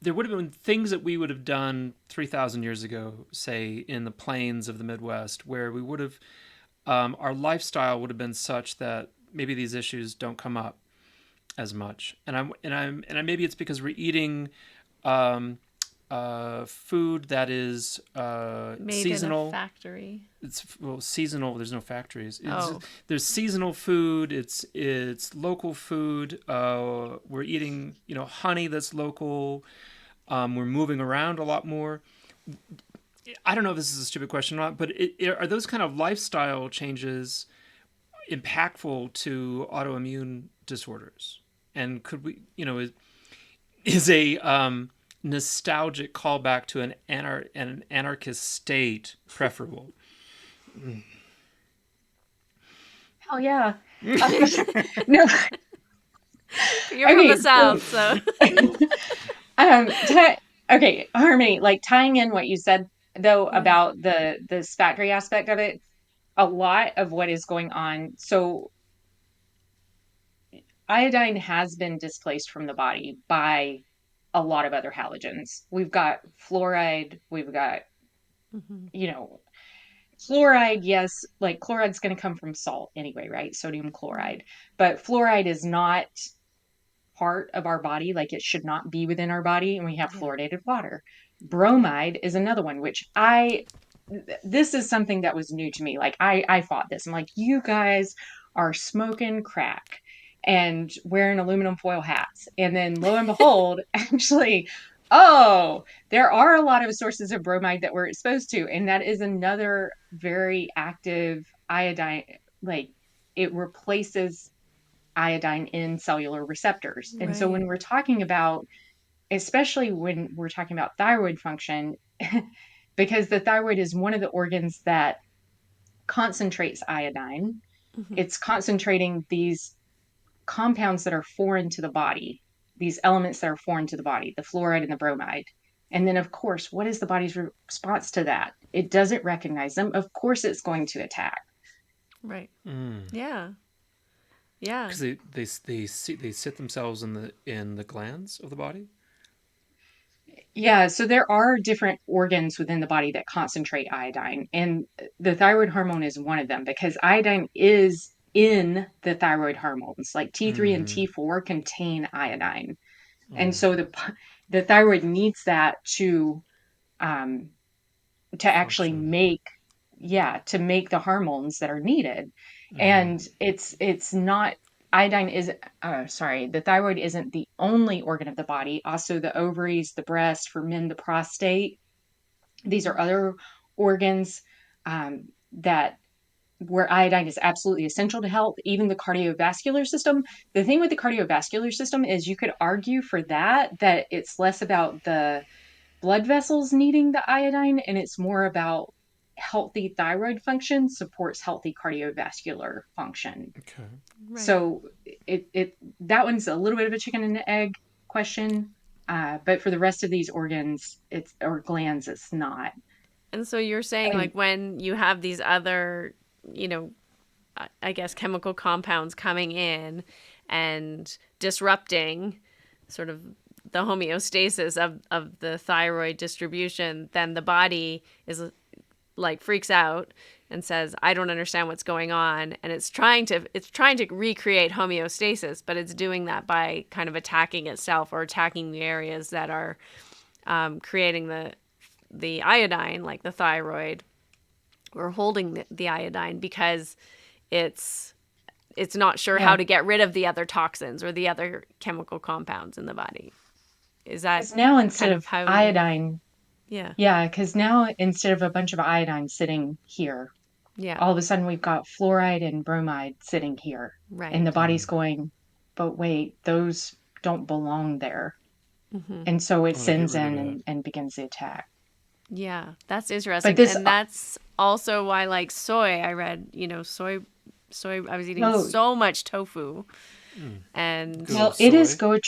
B: have been things that we would have done 3,000 years ago, say in the plains of the Midwest, where we would have our lifestyle would have been such that maybe these issues don't come up as much. And maybe it's because we're eating um, food that is
A: Made in a
B: seasonal.
A: factory.
B: It's seasonal. There's no factories.
A: Oh.
B: There's seasonal food. It's local food. We're eating honey that's local. We're moving around a lot more. I don't know if this is a stupid question or not, but are those kind of lifestyle changes impactful to autoimmune disorders? And could we, is a nostalgic callback to an anarchist state preferable?
C: Oh yeah. No.
A: You're from the
C: Okay.
A: South, so.
C: Okay, Harmony, like tying in what you said though
A: Yeah.
C: about the factory aspect of it, a lot of what is going on. So iodine has been displaced from the body by a lot of other halogens. We've got fluoride, we've got,
A: Mm-hmm.
C: you know, fluoride, yes, like chloride's going to come from salt anyway, right? Sodium
A: Right.
C: chloride. But fluoride is not part of our body, like it should not be within our body, and we have
A: Yeah.
C: fluoridated water. Bromide is another one, which this is something that was new to me. Like I fought this. I'm like, you guys are smoking crack and wearing aluminum foil hats. And then lo and behold, actually, oh, there are a lot of sources of bromide that we're exposed to. And that is another very active iodine, like it replaces iodine in cellular receptors. And so
A: Right.
C: when we're talking about, especially when we're talking about thyroid function, because the thyroid is one of the organs that concentrates iodine,
A: Mm-hmm.
C: it's concentrating these compounds that are foreign to the body, these elements that are foreign to the body, the fluoride and the bromide. And then, of course, what is the body's response to that? It doesn't recognize them. Of course, it's going to attack.
A: Right. Yeah. Yeah.
B: Because they sit themselves in the glands of the body.
C: Yeah, so there are different organs within the body that concentrate iodine, and the thyroid hormone is one of them because iodine is in the thyroid hormones. Like T3 and
B: Mm-hmm.
C: T4 contain iodine. And
B: Oh,
C: so the thyroid needs that um to actually
B: function.
C: make, yeah, to make the hormones that are needed.
B: Mm-hmm.
C: And it's not, iodine isn't, sorry, the thyroid isn't the only organ of the body. Also the ovaries, the breast, for men the prostate. These
A: Mm-hmm.
C: are other organs that where iodine is absolutely essential to health, even the cardiovascular system. The thing with the cardiovascular system is you could argue for that it's less about the blood vessels needing the iodine, and it's more about healthy thyroid function supports healthy cardiovascular function.
B: Okay.
A: Right.
C: So it that one's a little bit of a chicken and egg question, but for the rest of these organs, it's or glands, it's not.
A: And so you're saying,
C: And
A: like, when you have these other, you know, I guess chemical compounds coming in and disrupting sort of the homeostasis of the thyroid distribution, then the body is like freaks out and says, I don't understand what's going on. And it's trying to recreate homeostasis, but it's doing that by kind of attacking itself or attacking the areas that are creating the iodine, like the thyroid, or holding the iodine because it's it's not sure how
C: yeah,
A: to get rid of the other toxins or the other chemical compounds in the body. Is that
C: because now instead
A: kind
C: of
A: of how you?
C: iodine,
A: Yeah.
C: yeah, because now instead of a bunch of iodine sitting here,
A: Yeah.
C: all of a sudden we've got fluoride and bromide sitting here. And the
A: Right.
C: body's going, but wait, those don't belong there.
A: Mm-hmm.
C: And so
B: I
C: it
B: want to get
C: sends
B: rid of
C: in
B: that.
C: and begins the attack.
A: Yeah, that's
C: But
A: interesting,
C: this,
A: and that's also why, like soy. I read, soy. I was eating
C: no,
A: so much tofu,
B: Mm.
A: and
B: Good old
C: well, it is
B: soy.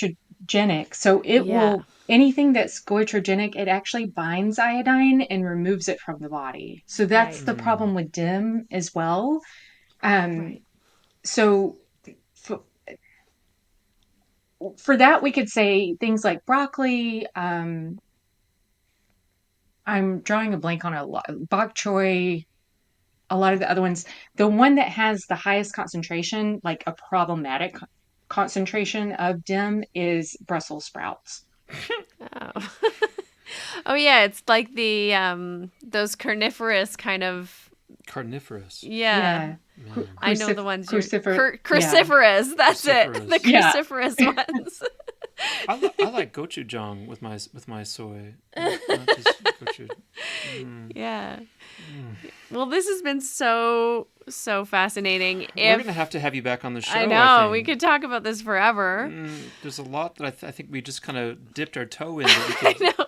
C: goitrogenic. So it
A: yeah,
C: will, anything that's goitrogenic, it actually binds iodine and removes it from the body. So that's
A: right,
C: the
B: Mm.
C: problem with DIM as well. Um,
A: right,
C: so f- for that, we could say things like broccoli. I'm drawing a blank on a lot, bok choy, a lot of the other ones. The one that has the highest concentration, like a problematic concentration of DIM, is Brussels sprouts.
A: oh, oh yeah, it's like the those carnivorous kind of,
B: Carnivorous.
A: yeah.
C: Yeah.
B: Man.
A: I know the ones you're
C: Yeah.
A: cruciferous. That's it, the
B: Cruciferous.
C: Yeah.
A: cruciferous ones.
B: I like gochujang with my soy, not just gochu. Mm.
A: Yeah.
B: Mm.
A: Well, this has been so fascinating.
B: We're gonna
A: If
B: have you back on the
A: I
B: show. I
A: know we
B: think.
A: could talk about this forever.
B: There's a lot that I think we just kind of dipped our toe in that we
A: I
B: could
A: know.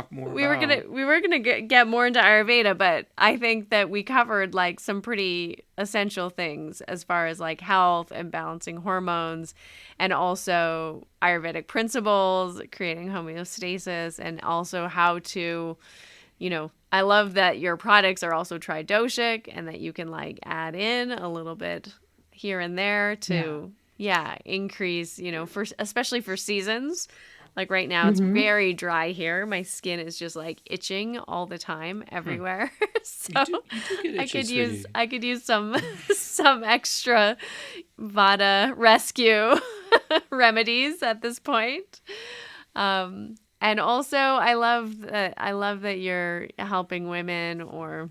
B: talk more
A: we
B: about.
A: were gonna get more into Ayurveda, but I think that we covered like some pretty essential things as far as like health and balancing hormones, and also Ayurvedic principles, creating homeostasis, and also how to, I love that your products are also tridoshic and that you can like add in a little bit here and there to increase, for especially for seasons. Like right now it's
C: Mm-hmm.
A: very dry here. My skin is just like itching all the time
B: Hmm.
A: everywhere. So
B: You do get itchy, sweetie.
A: I could use some some extra Vata rescue remedies at this point. And also I love that you're helping women, or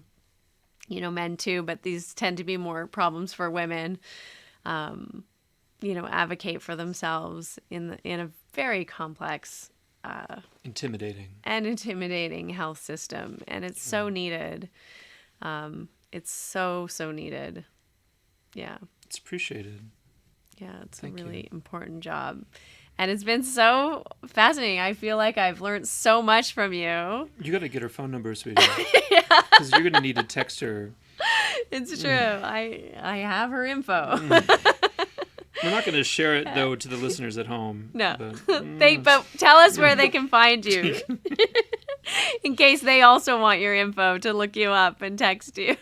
A: men too, but these tend to be more problems for women. Advocate for themselves in a very complex
B: Intimidating.
A: and intimidating health system, and it's so needed. It's so needed. Yeah.
B: It's appreciated.
A: Yeah, it's
B: Thank
A: a really
B: you.
A: important job. And it's been so fascinating. I feel like I've learned so much from you.
B: You got to get her phone number, sweetie,
A: Yeah,
B: because you're gonna need to text her.
A: it's true. I have her info.
B: We're not gonna share it though to the listeners at home.
A: No.
B: But
A: But tell us where they can find you. In case they also want your info to look you up and text you.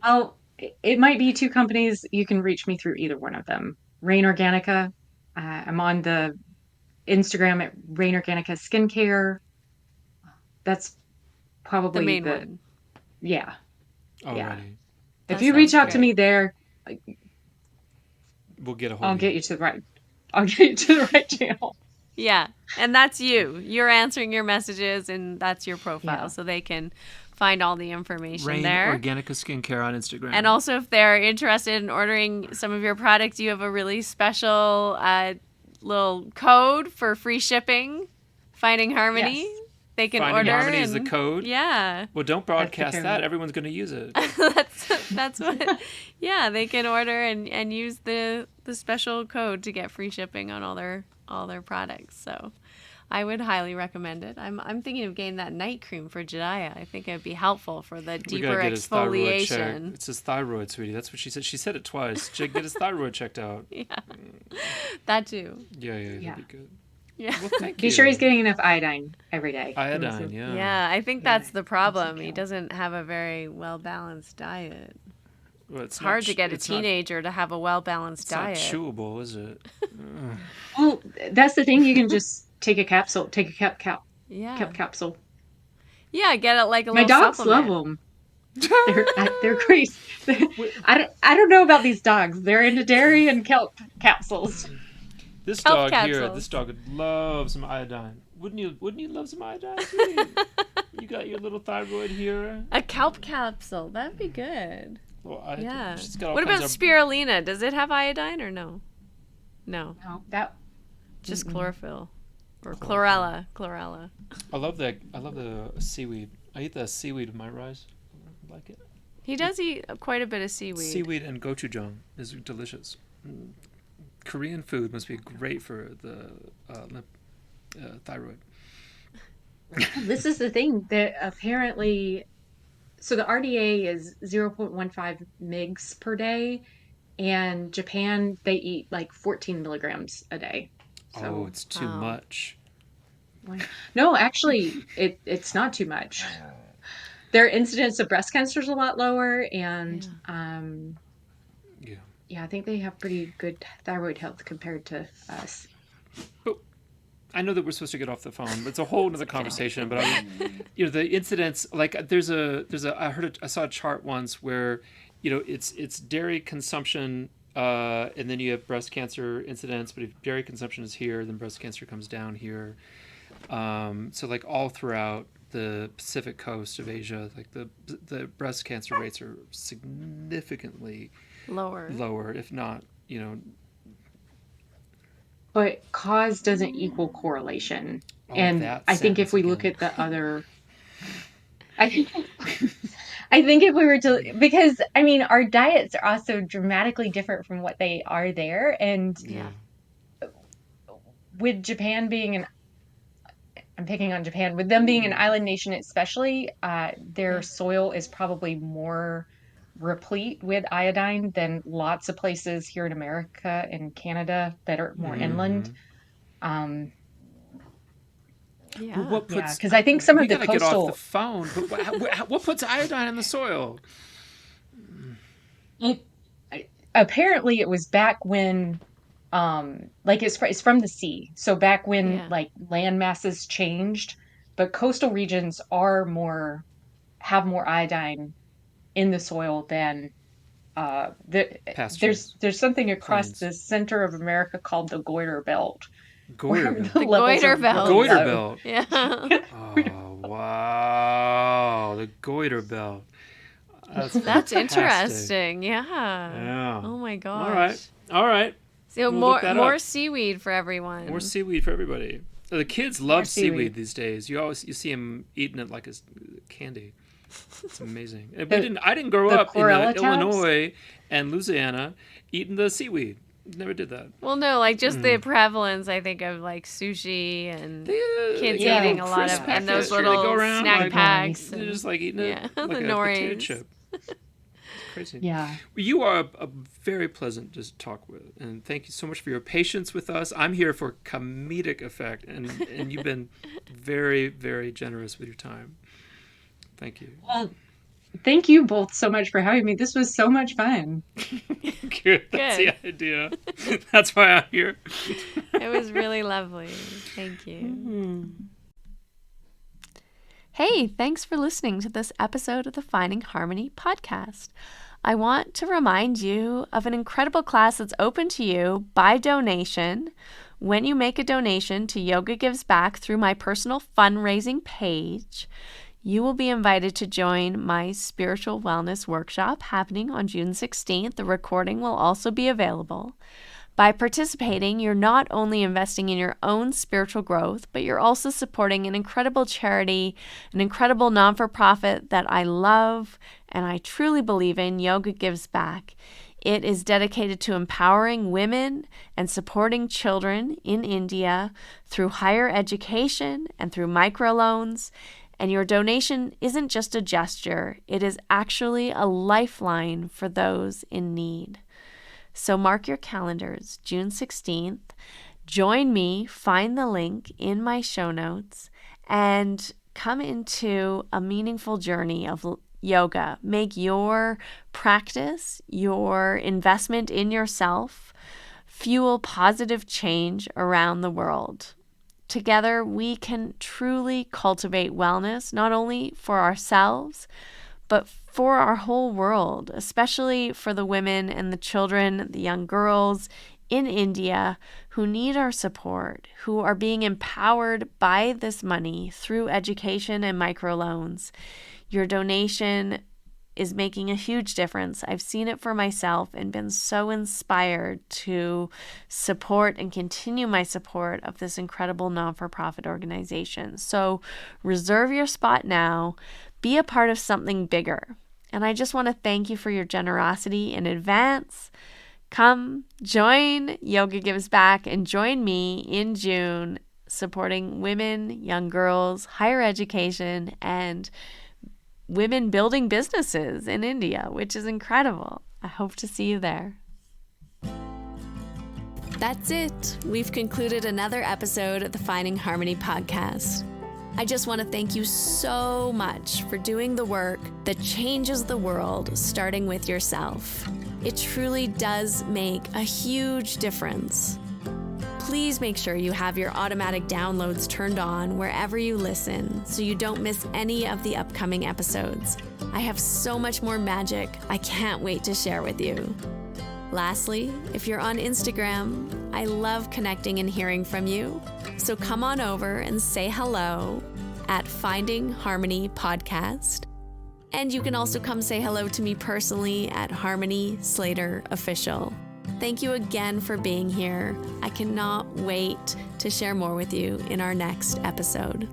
C: Oh, it might be two companies. You can reach me through either one of them. Rain Organica. I'm on the Instagram at Rain Organica Skincare. That's
A: The
C: probably
A: main one.
C: yeah, yeah.
B: alrighty,
C: If
A: That
C: you reach
A: sounds
C: out to me
A: great.
C: there,
B: we'll get a hold
C: I'll
B: of
C: get
B: you.
C: you to the right. I'll get you to the right channel.
A: Yeah. And that's you. You're answering your messages, and that's your profile.
C: Yeah.
A: So they can find all the information
B: Rain
A: there.
B: Organica Skincare on Instagram.
A: And also, if they're interested in ordering some of your products, you have a really special little code for free shipping. Finding Harmony.
C: Yes.
A: They can
B: Finding
A: order.
B: Harmony is the code.
A: Yeah.
B: Well, don't
C: That's the
B: broadcast that.
C: code.
B: Everyone's gonna use it.
A: That's what. Yeah, they can order and use the special code to get free shipping on all their products. So I would highly recommend it. I'm thinking of getting that night cream for Jediah. I think it would be helpful for the
B: We
A: deeper
B: gotta get his thyroid checked.
A: exfoliation.
B: It's his thyroid, sweetie. That's what she said. She said it twice. Get his thyroid checked out.
A: Yeah, that too.
B: Yeah,
C: Yeah.
B: that'd be good.
A: Yeah.
B: Well, thank
C: Be
B: you.
C: sure he's getting enough iodine every day.
B: Iodine, yeah.
A: Yeah, I think that's the
C: That's
A: problem. He
C: okay.
A: doesn't have a very well balanced diet.
B: Well,
A: It's hard to get a
B: it's not-
A: teenager to have a well balanced
B: It's not
A: diet.
B: chewable, is it?
C: Well, that's the thing. You can just take a capsule, take a
A: Yeah.
C: capsule.
A: Yeah, get it like a
C: My
A: little
C: dogs
A: supplement.
C: love them. They're crazy. I don't know about these dogs. They're into dairy and kelp capsules.
B: This
A: Kelp
B: dog here,
A: capsules.
B: this dog would love some iodine. Wouldn't you love some iodine, sweetie? You got your little thyroid here.
A: A kelp capsule. That'd be good.
B: Little iodine.
A: Yeah.
B: She's got all
A: What about
B: kinds of-
A: spirulina? Does it have iodine or no? No,
C: No, that
A: just
C: Mm-mm.
A: chlorophyll or chlorella. Chlorella.
B: I love that. I love the seaweed. I eat the seaweed with my rice. I like it.
A: He does eat quite a bit of seaweed.
B: Seaweed and gochujang is delicious. Korean food must be great for the thyroid.
C: this is the thing that apparently, so the RDA is 0.15 mgs per day, and Japan they eat like 14 milligrams a day. So
B: Oh, it's too
A: Wow.
B: much.
C: no, actually, it's not too much. Their incidence of breast cancer is a lot lower, and
B: Yeah.
C: yeah, I think they have pretty good thyroid health compared to us.
B: But I know that we're supposed to get off the phone. But it's a whole other conversation. But the incidence, like I saw a chart once where, it's dairy consumption, and then you have breast cancer incidence. But if dairy consumption is here, then breast cancer comes down here. So like all throughout the Pacific coast of Asia, like the breast cancer rates are significantly lower, if not,
C: But cause doesn't equal correlation.
B: Oh,
C: And
B: that
C: I think if
B: sentence
C: we look
B: again.
C: at the other, I think, I think if we were to, because I mean, our diets are also dramatically different from what they are there. And
B: Yeah.
C: with Japan being I'm picking on Japan. With them being an island nation, especially, their soil is probably more replete with iodine than lots of places here in America and Canada that are more inland.
B: Mm-hmm.
C: Um,
B: Well,
A: Yeah.
B: what
C: yeah,
B: puts
C: because I think some
B: we
C: of the
B: got to get off the
C: coastal,
B: phone? But what puts iodine in the soil?
C: it, apparently it was back when, like it's from the sea. So back when
A: Yeah.
C: like land masses changed, but coastal regions are more have more iodine in the soil than
B: Passages,
C: there's something across
B: plains,
C: the center of America called the goiter belt
B: goiter
C: where
B: belt,
C: the
A: The
C: levels
A: goiter
C: are
B: the
C: really
A: belt.
B: goiter
C: low.
B: belt.
A: Yeah.
B: Oh wow, the goiter belt. That's
A: That's
B: fantastic.
A: interesting. Yeah.
B: Yeah.
A: Oh my
B: All right.
A: gosh.
B: All right.
A: So
B: We'll look that
A: more
B: up.
A: seaweed for
B: More
A: everyone.
B: seaweed for everybody. The kids
C: More
B: love
C: seaweed.
B: seaweed these days. You see them eating it like it's candy. It's amazing. And
C: The
B: I didn't grow
C: the
B: up in
C: chlorella tabs.
B: Illinois and Louisiana eating the seaweed. Never did that.
A: Well, no, like just the prevalence, I think, of like sushi and
B: They
A: kids
B: got a
C: Yeah,
A: eating
B: little
A: a lot
B: crisp
A: of,
C: yeah.
A: and
B: packet.
A: those
B: They go
A: little
B: around
A: snack
B: like
A: packs
C: Noise.
B: they're
A: and
B: just like eating
A: yeah,
B: it
A: the
B: like a potato
A: nores.
B: chip. It's crazy.
C: Yeah.
B: You are a very pleasant to talk with, and thank you so much for your patience with us. I'm here for comedic effect, and you've been very, very generous with your time. Thank you.
C: Well, thank you both so much for having me. This was so much fun.
B: Good. That's the
A: Good.
B: idea. That's why I'm here.
A: It was really lovely. Thank you. Hey, thanks for listening to this episode of the Finding Harmony podcast. I want to remind you of an incredible class that's open to you by donation. When you make a donation to Yoga Gives Back through my personal fundraising page, you will be invited to join my spiritual wellness workshop happening on June 16th. The recording will also be available. By participating, you're not only investing in your own spiritual growth, but you're also supporting an incredible charity, an incredible non-for-profit that I love and I truly believe in, Yoga Gives Back. It is dedicated to empowering women and supporting children in India through higher education and through microloans. And your donation isn't just a gesture, it is actually a lifeline for those in need. So mark your calendars, June 16th. Join me, find the link in my show notes, and come into a meaningful journey of yoga. Make your practice, your investment in yourself, fuel positive change around the world. Together, we can truly cultivate wellness, not only for ourselves, but for our whole world, especially for the women and the children, the young girls in India who need our support, who are being empowered by this money through education and microloans. Your donation is making a huge difference. I've seen it for myself and been so inspired to support and continue my support of this incredible non-for-profit organization. So reserve your spot now. Be a part of something bigger. And I just want to thank you for your generosity in advance. Come join Yoga Gives Back and join me in June supporting women, young girls, higher education, and women building businesses in India, which is incredible. I hope to see you there. That's it. We've concluded another episode of the Finding Harmony podcast. I just want to thank you so much for doing the work that changes the world, starting with yourself. It truly does make a huge difference. Please make sure you have your automatic downloads turned on wherever you listen so you don't miss any of the upcoming episodes. I have so much more magic I can't wait to share with you. Lastly, if you're on Instagram, I love connecting and hearing from you. So come on over and say hello at Finding Harmony Podcast. And you can also come say hello to me personally at Harmony Slater Official. Thank you again for being here. I cannot wait to share more with you in our next episode.